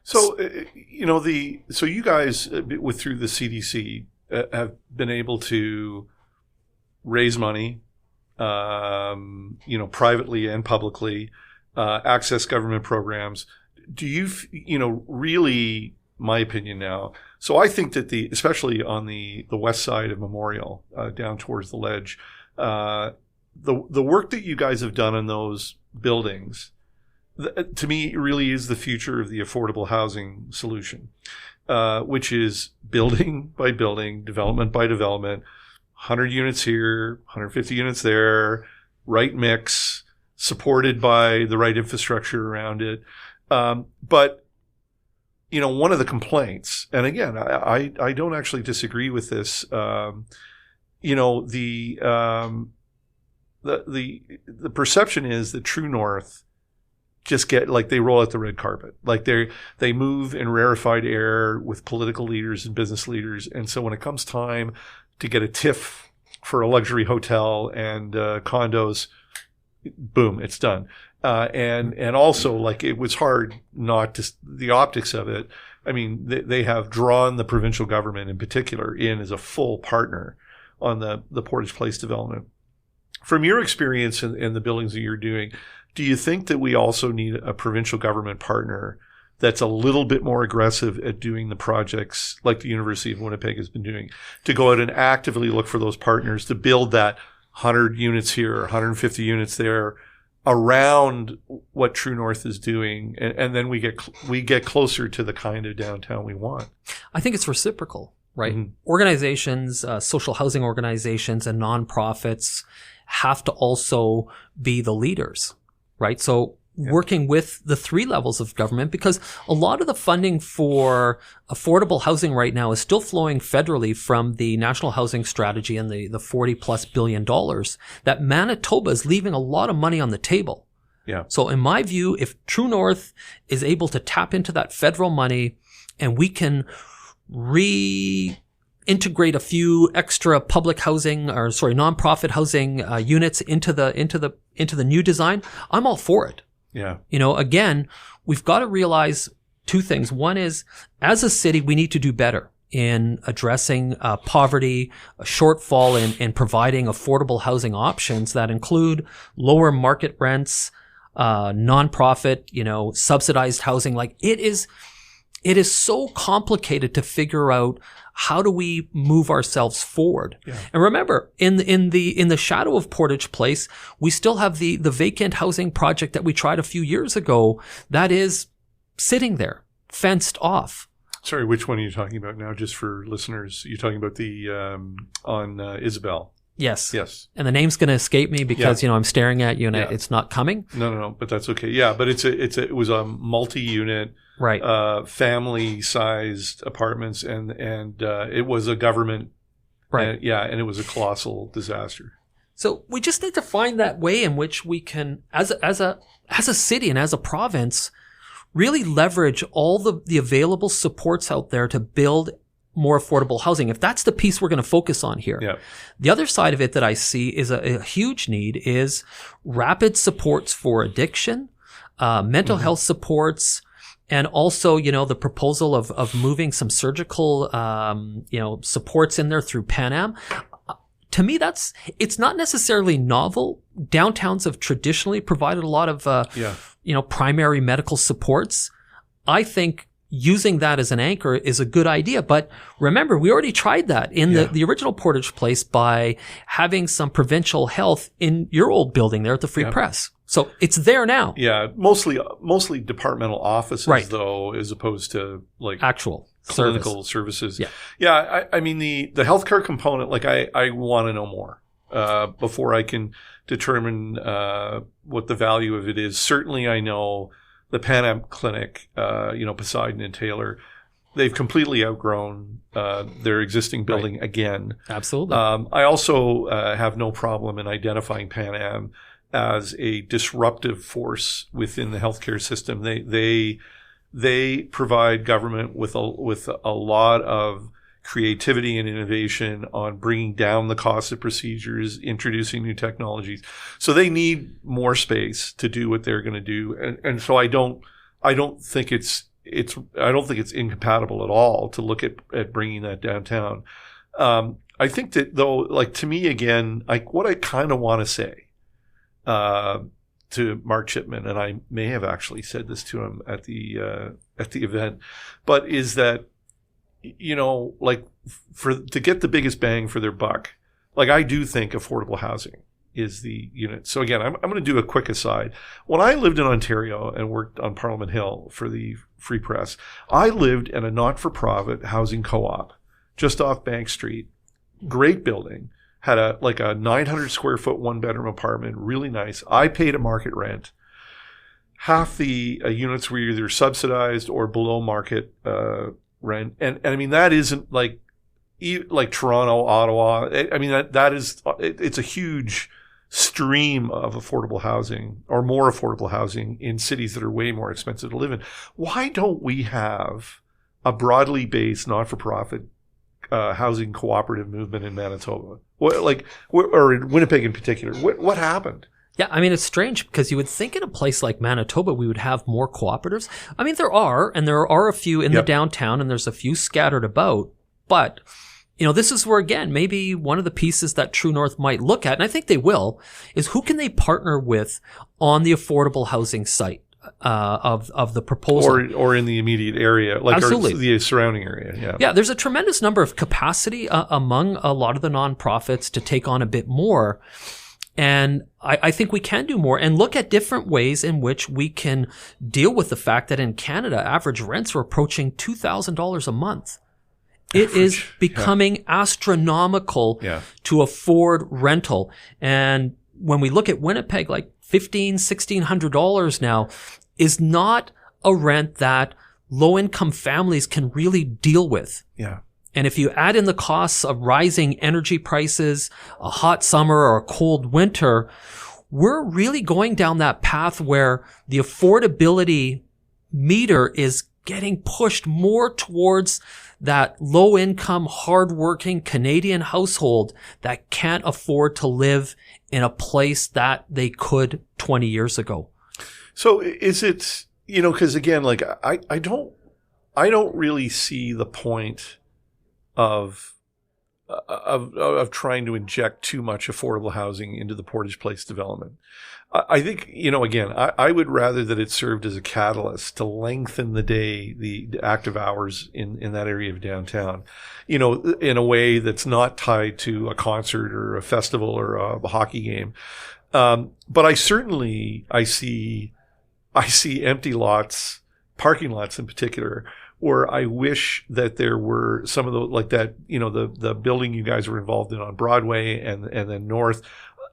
So, so you guys through the CDC have been able to raise money, privately and publicly, access government programs. Do you, really, my opinion now. So I think that especially on the west side of Memorial, down towards the Ledge, the work that you guys have done in those buildings, to me, really is the future of the affordable housing solution, which is building by building, development by development, 100 units here, 150 units there, right mix, supported by the right infrastructure around it. But one of the complaints, and again, I don't actually disagree with this. The perception is that True North just they roll out the red carpet. Like they move in rarefied air with political leaders and business leaders. And so when it comes time to get a TIF for a luxury hotel and condos, boom, it's done. And also, it was hard not to, the optics of it. I mean, they have drawn the provincial government in particular in as a full partner on the Portage Place development. From your experience in the buildings that you're doing, do you think that we also need a provincial government partner that's a little bit more aggressive at doing the projects like the University of Winnipeg has been doing, to go out and actively look for those partners to build that 100 units here, 150 units there, around what True North is doing, and then we get closer to the kind of downtown we want? I think it's reciprocal, right? Organizations, social housing organizations and nonprofits have to also be the leaders, right? So working with the 3 levels of government, because a lot of the funding for affordable housing right now is still flowing federally from the National Housing Strategy and the $40+ billion that Manitoba is leaving a lot of money on the table. Yeah. So in my view, if True North is able to tap into that federal money and we can integrate a few extra public housing nonprofit housing units into into the new design, I'm all for it. Yeah. Again, we've got to realize two things. One is, as a city, we need to do better in addressing poverty, a shortfall in providing affordable housing options that include lower market rents, nonprofit, subsidized housing. Like it is so complicated to figure out how do we move ourselves forward. Yeah. And remember, in the shadow of Portage Place, we still have the vacant housing project that we tried a few years ago that is sitting there, fenced off. Sorry, which one are you talking about now? Just for listeners, you're talking about the on Isabel. Yes. Yes. And the name's going to escape me because I'm staring at you and it's not coming. No, but that's okay. Yeah, but it was a multi-unit, right? Family-sized apartments, and it was a government, right? And it was a colossal disaster. So we just need to find that way in which we can, as a city and as a province, really leverage all the available supports out there to build more affordable housing. If that's the piece we're going to focus on here. Yeah. The other side of it that I see is a huge need is rapid supports for addiction, mental health supports, and also, the proposal of moving some surgical, supports in there through Pan Am. To me, it's not necessarily novel. Downtowns have traditionally provided a lot of, primary medical supports. I think using that as an anchor is a good idea. But remember, we already tried that in the original Portage Place by having some provincial health in your old building there at the Free Press. So it's there now. Yeah, mostly departmental offices, though, as opposed to like actual clinical services. Yeah. I mean the healthcare component. Like I want to know more before I can determine what the value of it is. Certainly, I know the Pan Am Clinic, Poseidon and Taylor, they've completely outgrown their existing building again. Absolutely. I also have no problem in identifying Pan Am as a disruptive force within the healthcare system. They provide government with a lot of creativity and innovation on bringing down the cost of procedures, introducing new technologies. So they need more space to do what they're going to do. And so I don't think it's incompatible at all to look at bringing that downtown. I think that though, like to me again, like what I kind of want to say, to Mark Chipman, and I may have actually said this to him at the event, but is that, like to get the biggest bang for their buck, like I do think affordable housing is the unit. So again, I'm going to do a quick aside. When I lived in Ontario and worked on Parliament Hill for the Free Press, I lived in a not-for-profit housing co-op just off Bank Street. Great building. Had a 900 square foot 1-bedroom apartment, really nice. I paid a market rent. Half the units were either subsidized or below market rent, and I mean that isn't like Toronto, Ottawa. I mean that is it's a huge stream of affordable housing or more affordable housing in cities that are way more expensive to live in. Why don't we have a broadly based not-for-profit housing cooperative movement in Manitoba? Or in Winnipeg in particular? What happened? Yeah, I mean, it's strange because you would think in a place like Manitoba we would have more cooperatives. I mean, there are a few in the downtown, and there's a few scattered about. But, this is where, again, maybe one of the pieces that True North might look at, and I think they will, is who can they partner with on the affordable housing site of the proposal. Or in the immediate area, like Absolutely. The surrounding area. Yeah, there's a tremendous number of capacity among a lot of the nonprofits to take on a bit more. And I think we can do more and look at different ways in which we can deal with the fact that in Canada, average rents are approaching $2,000 a month. It is becoming astronomical to afford rental. And when we look at Winnipeg, like $1,500, $1,600 now is not a rent that low-income families can really deal with. Yeah. And if you add in the costs of rising energy prices, a hot summer or a cold winter, we're really going down that path where the affordability meter is getting pushed more towards that low-income, hard-working Canadian household that can't afford to live in a place that they could 20 years ago. So is it, because again, like I don't really see the point of trying to inject too much affordable housing into the Portage Place development. I think, again, I would rather that it served as a catalyst to lengthen the active hours in that area of downtown, in a way that's not tied to a concert or a festival or a hockey game. But I see empty lots, parking lots in particular, where I wish that there were some of the, like that, the building you guys were involved in on Broadway and then north.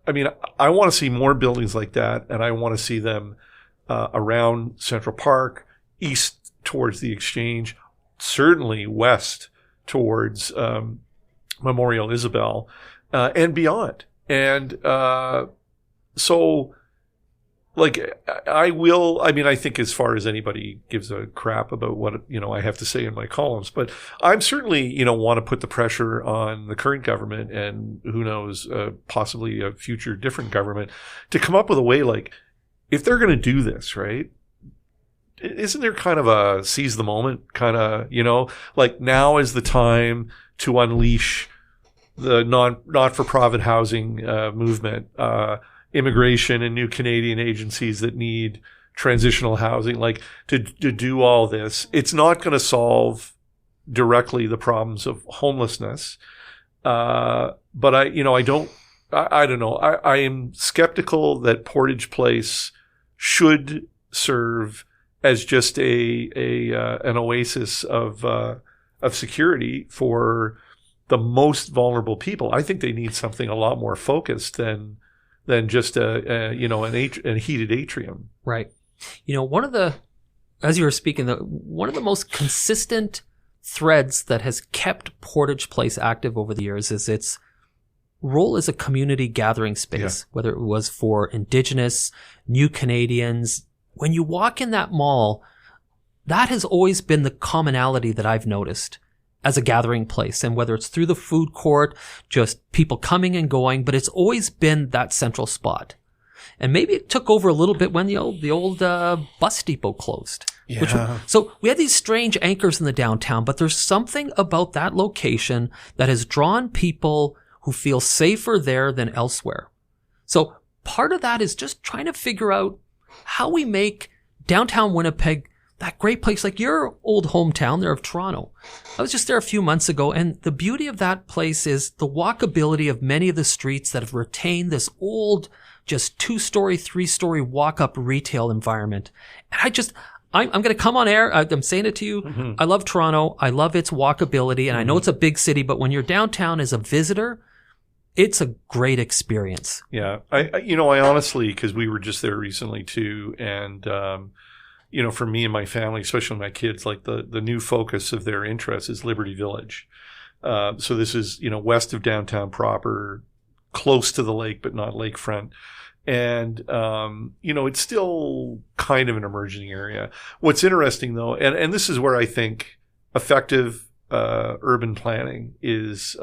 I mean, I want to see more buildings like that, and I want to see them around Central Park, east towards the Exchange, certainly west towards Memorial Isabel, and beyond. And so, like, I think as far as anybody gives a crap about what, I have to say in my columns, but I'm certainly, want to put the pressure on the current government and who knows, possibly a future different government to come up with a way, like, if they're going to do this, right? Isn't there kind of a seize the moment kind of, like now is the time to unleash the not-for-profit housing movement, immigration and new Canadian agencies that need transitional housing, like to do all this. It's not going to solve directly the problems of homelessness. But I don't know. I am skeptical that Portage Place should serve as just an oasis of security for the most vulnerable people. I think they need something a lot more focused than just a heated atrium. Right. As you were speaking, one of the most consistent threads that has kept Portage Place active over the years is its role as a community gathering space, whether it was for Indigenous, new Canadians. When you walk in that mall, that has always been the commonality that I've noticed as a gathering place. And whether it's through the food court, just people coming and going, but it's always been that central spot. And maybe it took over a little bit when the old bus depot closed. Yeah. So we had these strange anchors in the downtown, but there's something about that location that has drawn people who feel safer there than elsewhere. So part of that is just trying to figure out how we make downtown Winnipeg that great place, like your old hometown there of Toronto. I was just there a few months ago, and the beauty of that place is the walkability of many of the streets that have retained this old, just 2-story, 3-story walk-up retail environment. And I'm going to come on air. I'm saying it to you. Mm-hmm. I love Toronto. I love its walkability, and I know it's a big city, but when you're downtown as a visitor, it's a great experience. Yeah. I honestly, because we were just there recently too, and for me and my family, especially my kids, like the new focus of their interest is Liberty Village. So this is, west of downtown proper, close to the lake, but not lakefront. And, it's still kind of an emerging area. What's interesting though, and this is where I think effective, urban planning is,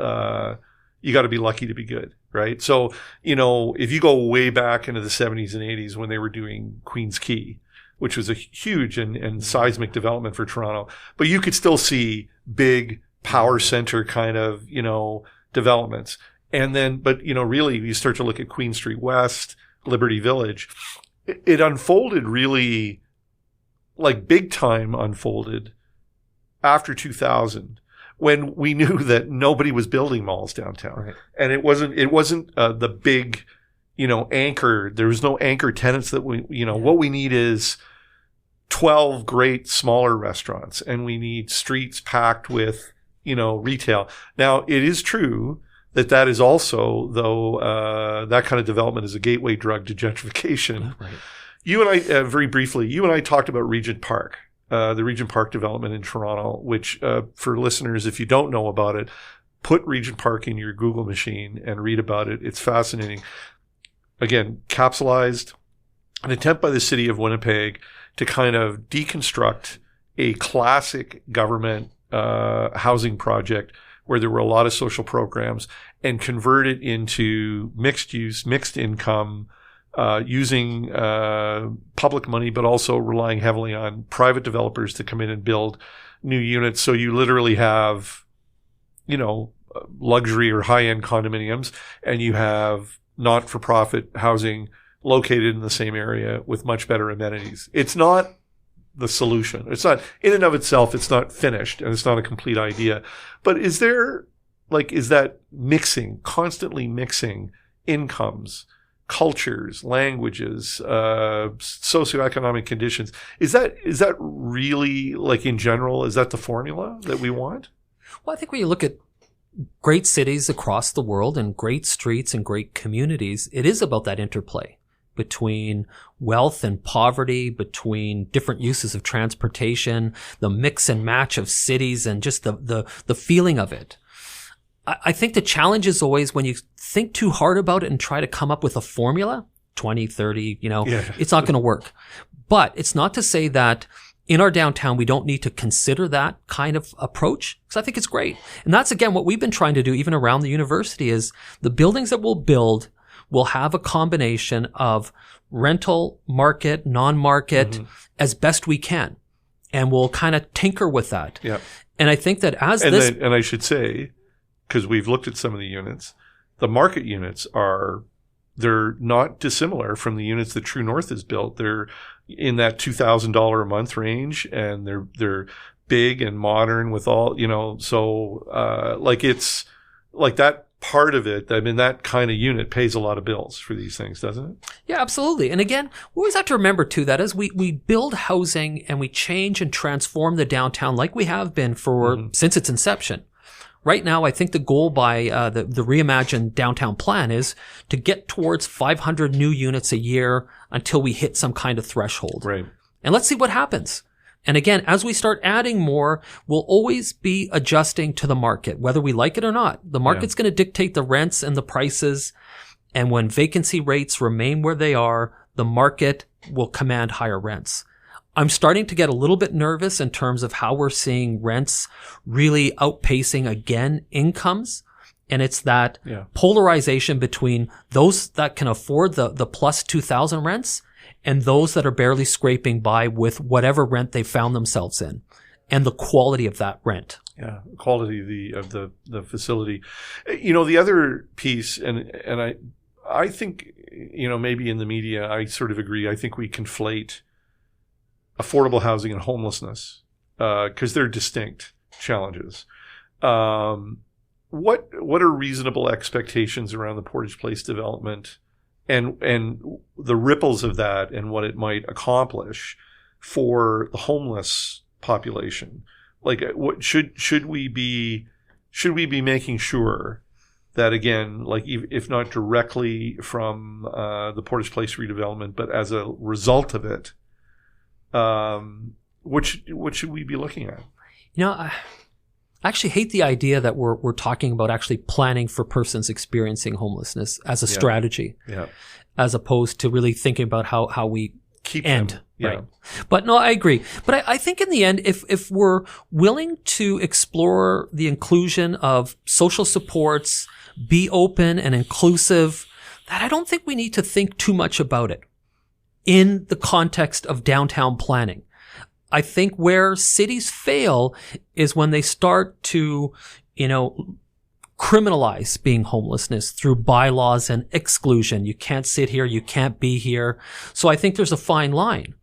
you got to be lucky to be good, right? So, if you go way back into the 70s and 80s when they were doing Queen's Quay, which was a huge and seismic development for Toronto, but you could still see big power center kind of, developments. And then, but, really, you start to look at Queen Street West, Liberty Village, it unfolded really, like big time unfolded after 2000, when we knew that nobody was building malls downtown. Right. And it wasn't the big, anchor. There was no anchor tenants that what we need is 12 great smaller restaurants, and we need streets packed with, retail. Now, it is true that is also, though, that kind of development is a gateway drug to gentrification. Right. You and I, very briefly, talked about Regent Park, the Regent Park development in Toronto, which, for listeners, if you don't know about it, put Regent Park in your Google machine and read about it. It's fascinating. Again, capsulized, an attempt by the city of Winnipeg to kind of deconstruct a classic government housing project where there were a lot of social programs, and convert it into mixed use, mixed income, using public money, but also relying heavily on private developers to come in and build new units. So you literally have, luxury or high-end condominiums, and you have not-for-profit housing located in the same area with much better amenities. It's not the solution. It's not, in and of itself, it's not finished, and it's not a complete idea. But is that constantly mixing incomes, cultures, languages, socioeconomic conditions, is that really, in general, is that the formula that we want? Well, I think when you look at great cities across the world and great streets and great communities, it is about that interplay between wealth and poverty, between different uses of transportation, the mix and match of cities, and just the feeling of it. I think the challenge is always when you think too hard about it and try to come up with a formula, 20, 30, it's not going to work. But it's not to say that in our downtown, we don't need to consider that kind of approach, because I think it's great. And that's, again, what we've been trying to do even around the university is the buildings that we'll build will have a combination of rental, market, non-market as best we can. And we'll kind of tinker with that. Yeah. And I think that and I should say, because we've looked at some of the units, the market units they're not dissimilar from the units that True North has built. They're in that $2,000 a month range, and they're big and modern with all, so it's like that part of it. I mean, that kind of unit pays a lot of bills for these things, doesn't it? Yeah, absolutely. And again, we always have to remember too that as we build housing and we change and transform the downtown like we have been since its inception. Right now, I think the goal by the reimagine downtown plan is to get towards 500 new units a year until we hit some kind of threshold. Right. And let's see what happens. And again, as we start adding more, we'll always be adjusting to the market, whether we like it or not. The market's going to dictate the rents and the prices. And when vacancy rates remain where they are, the market will command higher rents. I'm starting to get a little bit nervous in terms of how we're seeing rents really outpacing, again, incomes. And it's that polarization between those that can afford the plus 2,000 rents and those that are barely scraping by with whatever rent they found themselves in, and the quality of that rent. Yeah, quality of the facility. The other piece, and I think, maybe in the media, I sort of agree. I think we conflate affordable housing and homelessness because they're distinct challenges. What are reasonable expectations around the Portage Place development and the ripples of that and what it might accomplish for the homeless population? What should we be making sure that, again, if not directly from the Portage Place redevelopment, but as a result of it, what should we be looking at? I actually hate the idea that we're talking about actually planning for persons experiencing homelessness as a strategy, as opposed to really thinking about how we keep end. Them. Yeah. Right. But no, I agree. But I think in the end, if we're willing to explore the inclusion of social supports, be open and inclusive, that I don't think we need to think too much about it in the context of downtown planning. I think where cities fail is when they start to, criminalize being homelessness through bylaws and exclusion. You can't sit here. You can't be here. So I think there's a fine line.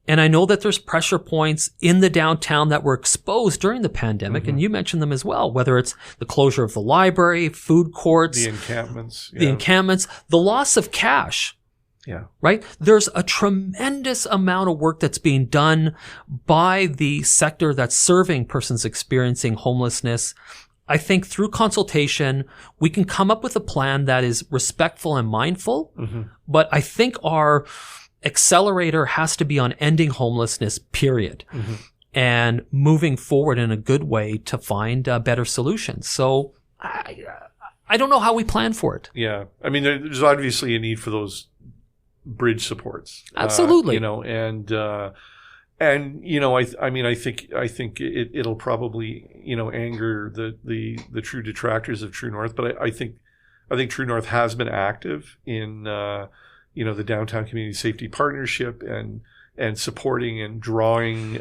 And I know that there's pressure points in the downtown that were exposed during the pandemic, and you mentioned them as well, whether it's the closure of the library, food courts, the encampments, the loss of cash. Yeah. Right? There's a tremendous amount of work that's being done by the sector that's serving persons experiencing homelessness. I think through consultation, we can come up with a plan that is respectful and mindful. But I think our accelerator has to be on ending homelessness, period. And moving forward in a good way to find better solutions. So I don't know how we plan for it. Yeah. I mean, there's obviously a need for those bridge supports. Absolutely. And I think it'll probably anger the true detractors of True North, but I think True North has been active in the Downtown Community Safety Partnership and supporting and drawing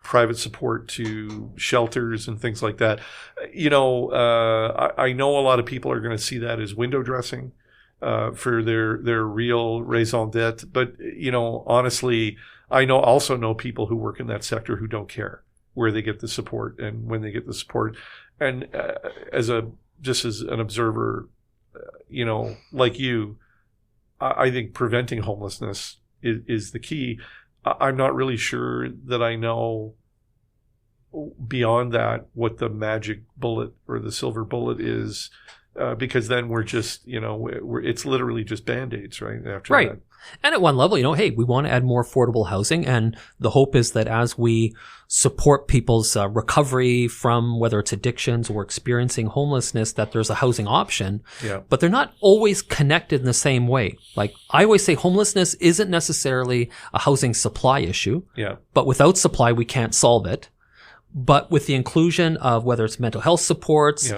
private support to shelters and things like that. I know a lot of people are going to see that as window dressing for their real raison d'etre, but honestly, I also know people who work in that sector who don't care where they get the support and when they get the support. And as an observer, like you, I think preventing homelessness is the key. I'm not really sure that I know beyond that what the magic bullet or the silver bullet is, because then we're just, it's literally just Band-Aids, right? After right. that. And at one level, hey, we want to add more affordable housing. And the hope is that as we support people's recovery from whether it's addictions or experiencing homelessness, that there's a housing option. Yeah. But they're not always connected in the same way. Like I always say, homelessness isn't necessarily a housing supply issue. Yeah. But without supply, we can't solve it. But with the inclusion of whether it's mental health supports,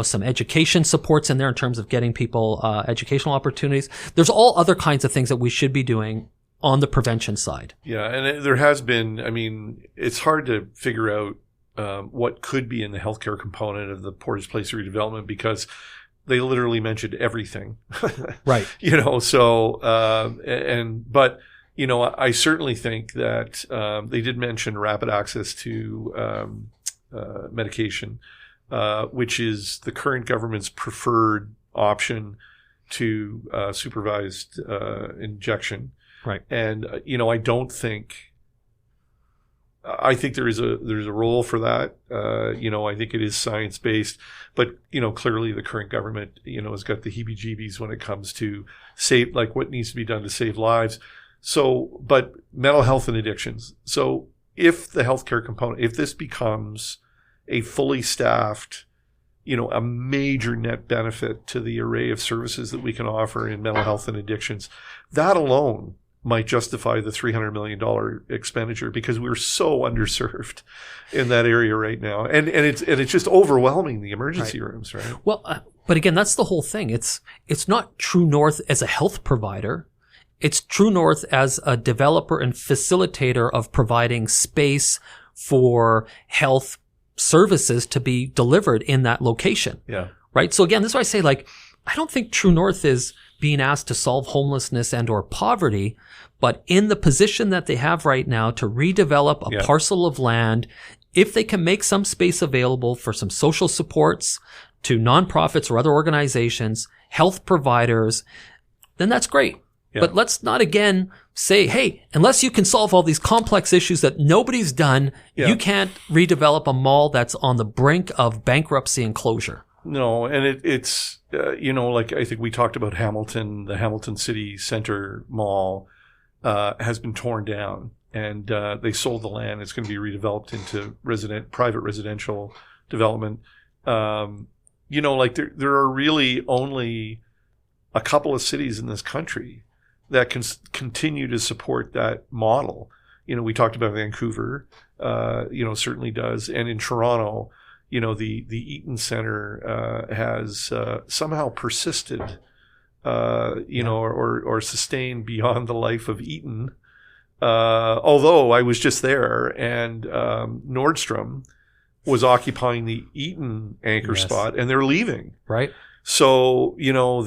some education supports in there in terms of getting people educational opportunities, there's all other kinds of things that we should be doing on the prevention side. Yeah, and there has been, it's hard to figure out what could be in the healthcare component of the Portage Place redevelopment because they literally mentioned everything. Right. But I certainly think that they did mention rapid access to medication, which is the current government's preferred option to supervised injection. Right. And I think there's a role for that. I think it is science based, but clearly the current government has got the heebie-jeebies when it comes to what needs to be done to save lives. So, but mental health and addictions. So if the healthcare component, if this becomes a fully staffed, a major net benefit to the array of services that we can offer in mental health and addictions, that alone might justify the $300 million expenditure because we're so underserved in that area right now. And it's just overwhelming the emergency rooms, right? Well, but again, that's the whole thing. It's not True North as a health provider. It's True North as a developer and facilitator of providing space for health services to be delivered in that location. Yeah. Right. So again, this is why I say, I don't think True North is being asked to solve homelessness and or poverty, but in the position that they have right now to redevelop a parcel of land, if they can make some space available for some social supports to nonprofits or other organizations, health providers, then that's great. Yeah. But let's not again say, hey, unless you can solve all these complex issues that nobody's done, you can't redevelop a mall that's on the brink of bankruptcy and closure. No, and it's I think we talked about Hamilton, the Hamilton City Center Mall has been torn down, and they sold the land. It's going to be redeveloped into private residential development. There are really only a couple of cities in this country that can continue to support that model. We talked about Vancouver, certainly does. And in Toronto, the Eaton Center has somehow persisted, or sustained beyond the life of Eaton. Although I was just there and Nordstrom was occupying the Eaton anchor spot and they're leaving. Right. So, those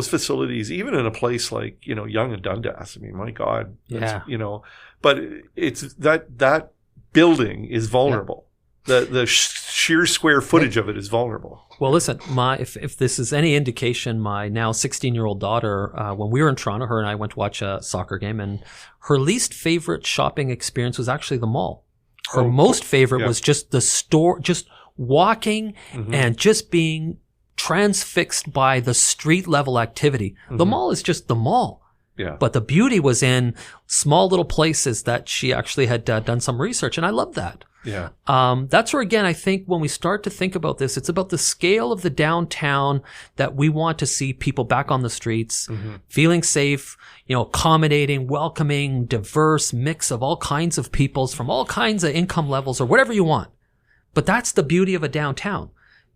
facilities, even in a place like, Yonge and Dundas, my God, but it's that building is vulnerable. Yeah. The sheer square footage of it is vulnerable. Well, listen, if this is any indication, my now 16-year-old daughter, when we were in Toronto, her and I went to watch a soccer game, and her least favorite shopping experience was actually the mall. Her most favorite was just the store, just walking and just being transfixed by the street level activity. The mall is just the mall. Yeah. But the beauty was in small little places that she actually had done some research. And I love that. Yeah. That's where, again, I think when we start to think about this, it's about the scale of the downtown that we want to see people back on the streets, feeling safe, accommodating, welcoming, diverse mix of all kinds of peoples from all kinds of income levels or whatever you want. But that's the beauty of a downtown.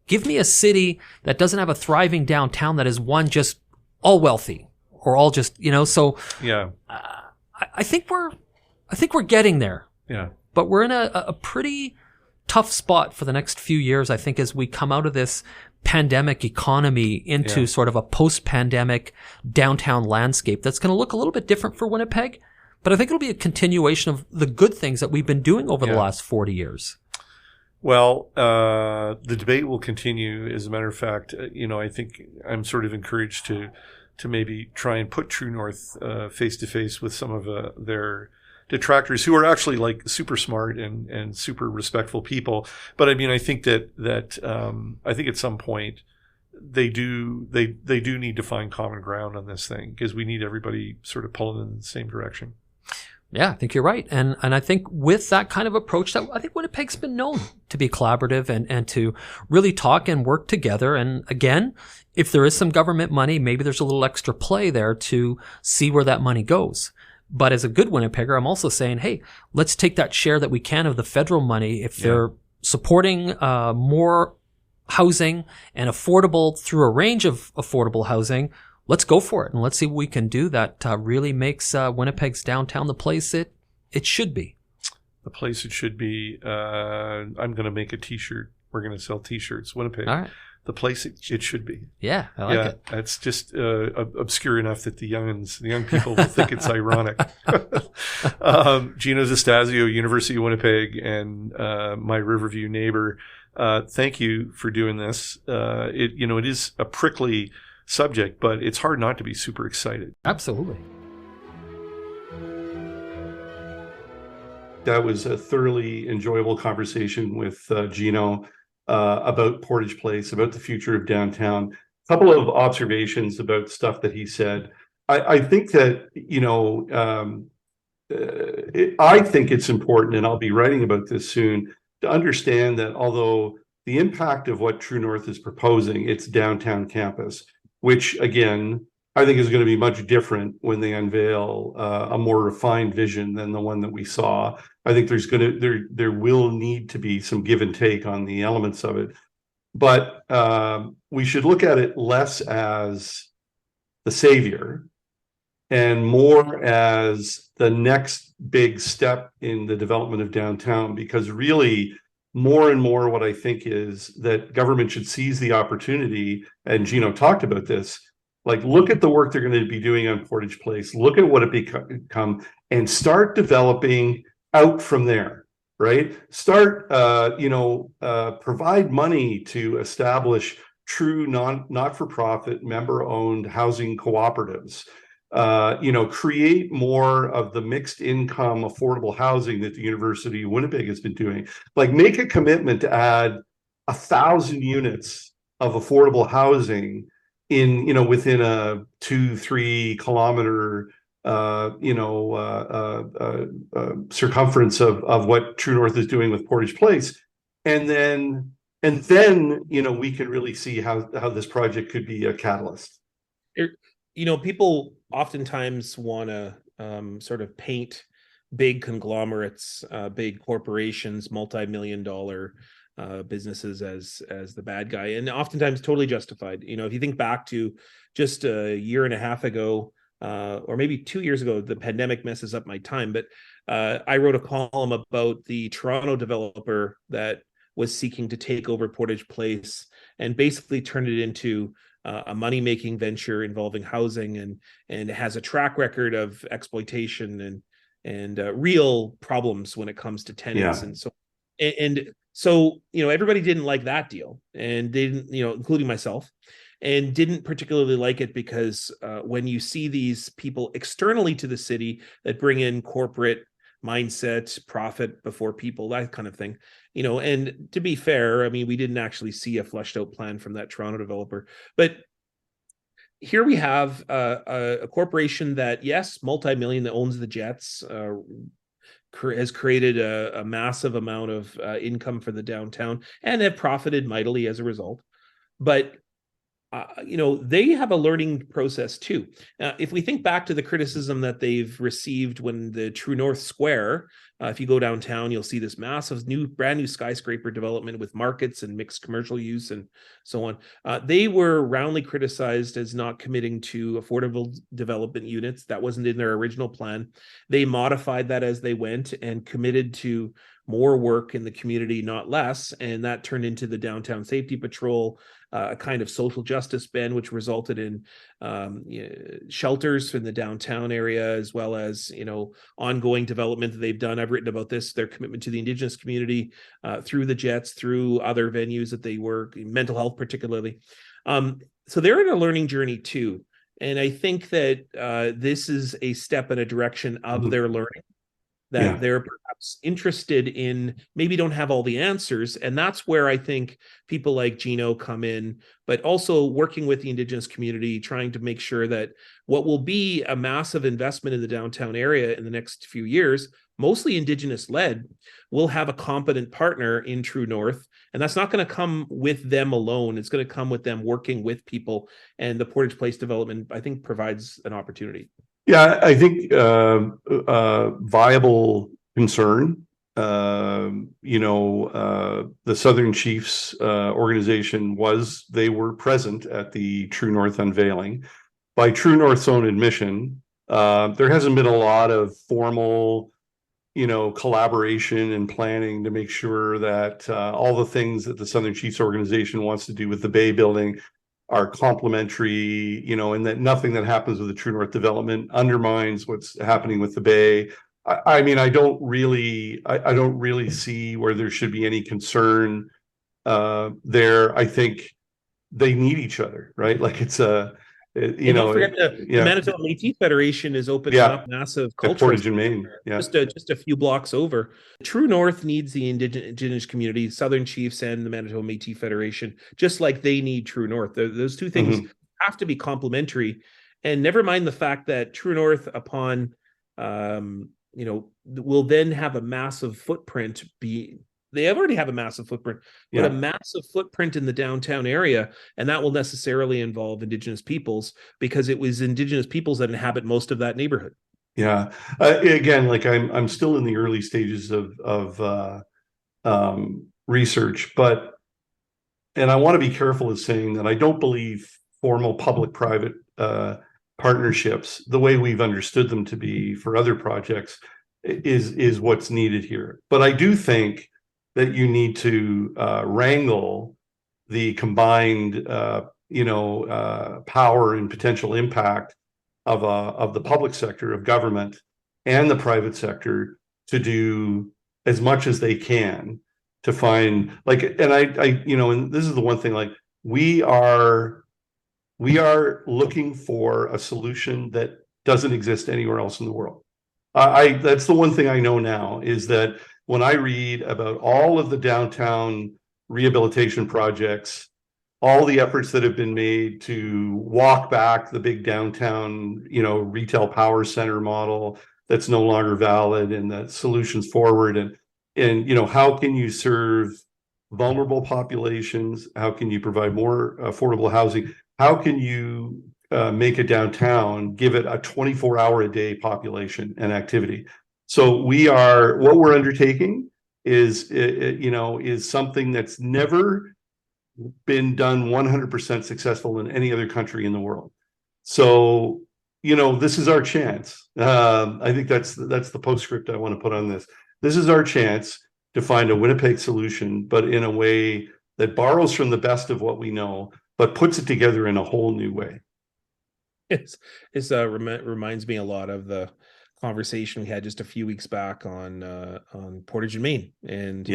Give me a city that doesn't have a thriving downtown that is one just all wealthy or all just, so Yeah. I think we're getting there. Yeah. But we're in a pretty tough spot for the next few years, I think, as we come out of this pandemic economy into sort of a post-pandemic downtown landscape that's going to look a little bit different for Winnipeg. But I think it'll be a continuation of the good things that we've been doing over the last 40 years. Well, the debate will continue. As a matter of fact, I think I'm sort of encouraged to maybe try and put True North face to face with some of their detractors who are actually like super smart and super respectful people. But I mean, I think that I think at some point they do need to find common ground on this thing, because we need everybody sort of pulling in the same direction. Yeah, I think you're right. And I think with that kind of approach, that I think Winnipeg's been known to be collaborative and to really talk and work together. And again, if there is some government money, maybe there's a little extra play there to see where that money goes. But as a good Winnipegger, I'm also saying, hey, let's take that share that we can of the federal money. If they're supporting more housing and affordable through a range of affordable housing, let's go for it. And let's see what we can do that really makes Winnipeg's downtown the place it should be. The place it should be. I'm going to make a T-shirt. We're going to sell T-shirts. Winnipeg. All right. The place it should be. Yeah, I like it. It's just obscure enough that the young people will think it's ironic. Jino Distasio, University of Winnipeg, and my Riverview neighbor, thank you for doing this. It is a prickly subject, but it's hard not to be super excited. Absolutely. That was a thoroughly enjoyable conversation with Jino. About Portage Place, about the future of downtown. A couple of observations about stuff that he said. I think that, I think it's important, and I'll be writing about this soon, to understand that although the impact of what True North is proposing, its downtown campus, which again, I think is going to be much different when they unveil a more refined vision than the one that we saw. I think there will need to be some give and take on the elements of it, but we should look at it less as the savior and more as the next big step in the development of downtown, because really more and more what I think is that government should seize the opportunity, and Jino talked about this, like look at the work they're going to be doing on Portage Place, look at what it become, and start developing out from there, right? Start, provide money to establish true not-for-profit member-owned housing cooperatives. Create more of the mixed income affordable housing that the University of Winnipeg has been doing. Like make a commitment to add 1,000 units of affordable housing within a 2-3 kilometer circumference of what True North is doing with Portage Place, and then we can really see how this project could be a catalyst. People oftentimes want to sort of paint big conglomerates, big corporations, multi-million-dollar businesses as the bad guy, and oftentimes totally justified. If you think back to just a year and a half ago, or maybe 2 years ago, the pandemic messes up my time, but I wrote a column about the Toronto developer that was seeking to take over Portage Place and basically turn it into a money-making venture involving housing, and it has a track record of exploitation and real problems when it comes to tenants. So everybody didn't like that deal, and they didn't, including myself, and didn't particularly like it because when you see these people externally to the city that bring in corporate mindset, profit before people, that kind of thing, and to be fair, I mean, we didn't actually see a fleshed out plan from that Toronto developer, but here we have a corporation that, yes, multi-million, that owns the Jets, has created a massive amount of income for the downtown and have profited mightily as a result. But they have a learning process too. If we think back to the criticism that they've received when the True North Square, if you go downtown, you'll see this massive brand new skyscraper development with markets and mixed commercial use and so on. They were roundly criticized as not committing to affordable development units. That wasn't in their original plan. They modified that as they went and committed to more work in the community, not less. And that turned into the Downtown Safety Patrol, a kind of social justice bend, which resulted in shelters in the downtown area, as well as ongoing development that they've done. I've written about this, their commitment to the Indigenous community through the Jets, through other venues that they work, mental health particularly. So they're in a learning journey too. And I think that this is a step in a direction of their learning, that they're perhaps interested in, maybe don't have all the answers. And that's where I think people like Jino come in, but also working with the Indigenous community, trying to make sure that what will be a massive investment in the downtown area in the next few years, mostly Indigenous led, will have a competent partner in True North. And that's not going to come with them alone. It's going to come with them working with people. And the Portage Place development, I think, provides an opportunity. Yeah, I think viable concern. The Southern Chiefs organization they were present at the True North unveiling. By True North's own admission, there hasn't been a lot of formal, collaboration and planning to make sure that all the things that the Southern Chiefs organization wants to do with the Bay building are complementary, and that nothing that happens with the True North development undermines what's happening with the Bay. I mean, I don't really see where there should be any concern there. I think they need each other, right? Like it's don't forget the Manitoba Métis Federation is opening up massive cultural Portage in Maine, just a few blocks over. True North needs the Indigenous community, Southern Chiefs, and the Manitoba Métis Federation, just like they need True North. Those two things have to be complementary. And never mind the fact that True North, upon will then have a massive footprint. They already have a massive footprint, but a massive footprint in the downtown area. And that will necessarily involve Indigenous peoples, because it was Indigenous peoples that inhabit most of that neighborhood. Yeah. Again, like I'm still in the early stages of research, and I want to be careful of saying that I don't believe formal public-private partnerships, the way we've understood them to be for other projects, is what's needed here. But I do think that you need to wrangle the combined, power and potential impact of the public sector of government and the private sector to do as much as they can to find and this is the one thing, we are looking for a solution that doesn't exist anywhere else in the world. That's the one thing I know now, is that when I read about all of the downtown rehabilitation projects, all the efforts that have been made to walk back the big downtown, retail power center model that's no longer valid, and the solutions forward, and how can you serve vulnerable populations? How can you provide more affordable housing? How can you make a downtown, give it a 24-hour-a-day population and activity? So what we're undertaking is something that's never been done 100% successful in any other country in the world. So, this is our chance. I think that's the postscript I want to put on this. This is our chance to find a Winnipeg solution, but in a way that borrows from the best of what we know, but puts it together in a whole new way. It reminds me a lot of the conversation we had just a few weeks back on Portage in Maine, and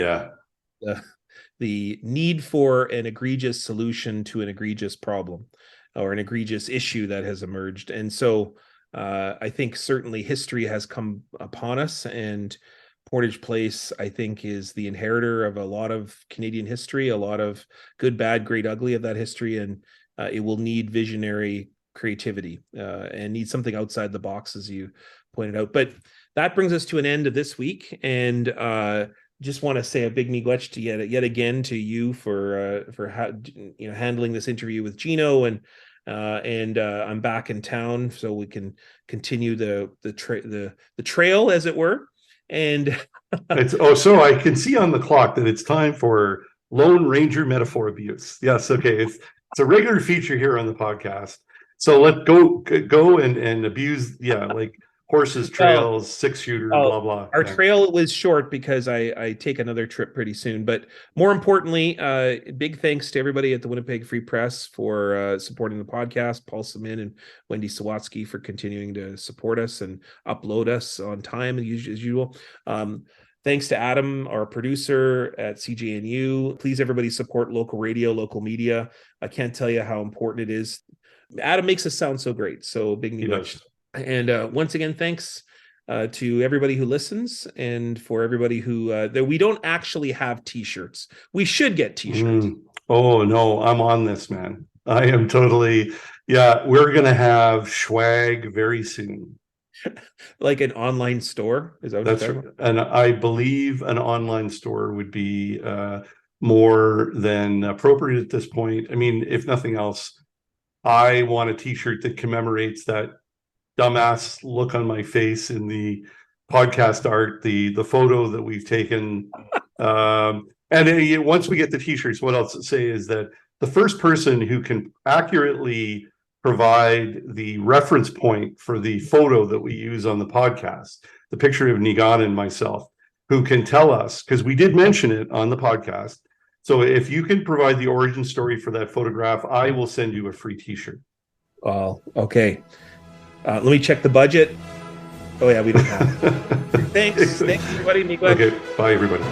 the need for an egregious solution to an egregious problem, or an egregious issue that has emerged. And so I think certainly history has come upon us, and Portage Place, I think, is the inheritor of a lot of Canadian history, a lot of good, bad, great, ugly of that history, and it will need visionary creativity and need something outside the box, as you pointed out. But that brings us to an end of this week, and just want to say a big miigwech to yet again to you for handling this interview with Jino, and I'm back in town so we can continue the trail, as it were. And so I can see on the clock that it's time for Lone Ranger metaphor abuse. Yes, okay, it's a regular feature here on the podcast. So let's go and abuse, like horses, trails, 6-shooter, blah blah. Our trail was short because I take another trip pretty soon. But more importantly, big thanks to everybody at the Winnipeg Free Press for supporting the podcast. Paul Simin and Wendy Sawatsky for continuing to support us and upload us on time as usual. Thanks to Adam, our producer at CJNU. Please, everybody, support local radio, local media. I can't tell you how important it is. Adam makes us sound so great. So big much. And once again, thanks to everybody who listens, and for everybody who that we don't actually have T-shirts. We should get T-shirts. Oh no, I'm on this, man. I am totally. Yeah, we're gonna have swag very soon. Like an online store? Is that what that's you're right? And I believe an online store would be more than appropriate at this point. I mean, if nothing else, I want a T-shirt that commemorates that dumbass look on my face in the podcast art, the photo that we've taken. And once we get the T-shirts, what I'll say is that the first person who can accurately provide the reference point for the photo that we use on the podcast, the picture of Niigaan and myself, who can tell us, because we did mention it on the podcast. So if you can provide the origin story for that photograph, I will send you a free T-shirt. Oh, okay. Let me check the budget. Oh yeah, we don't have. Thanks, everybody. Okay, bye everybody.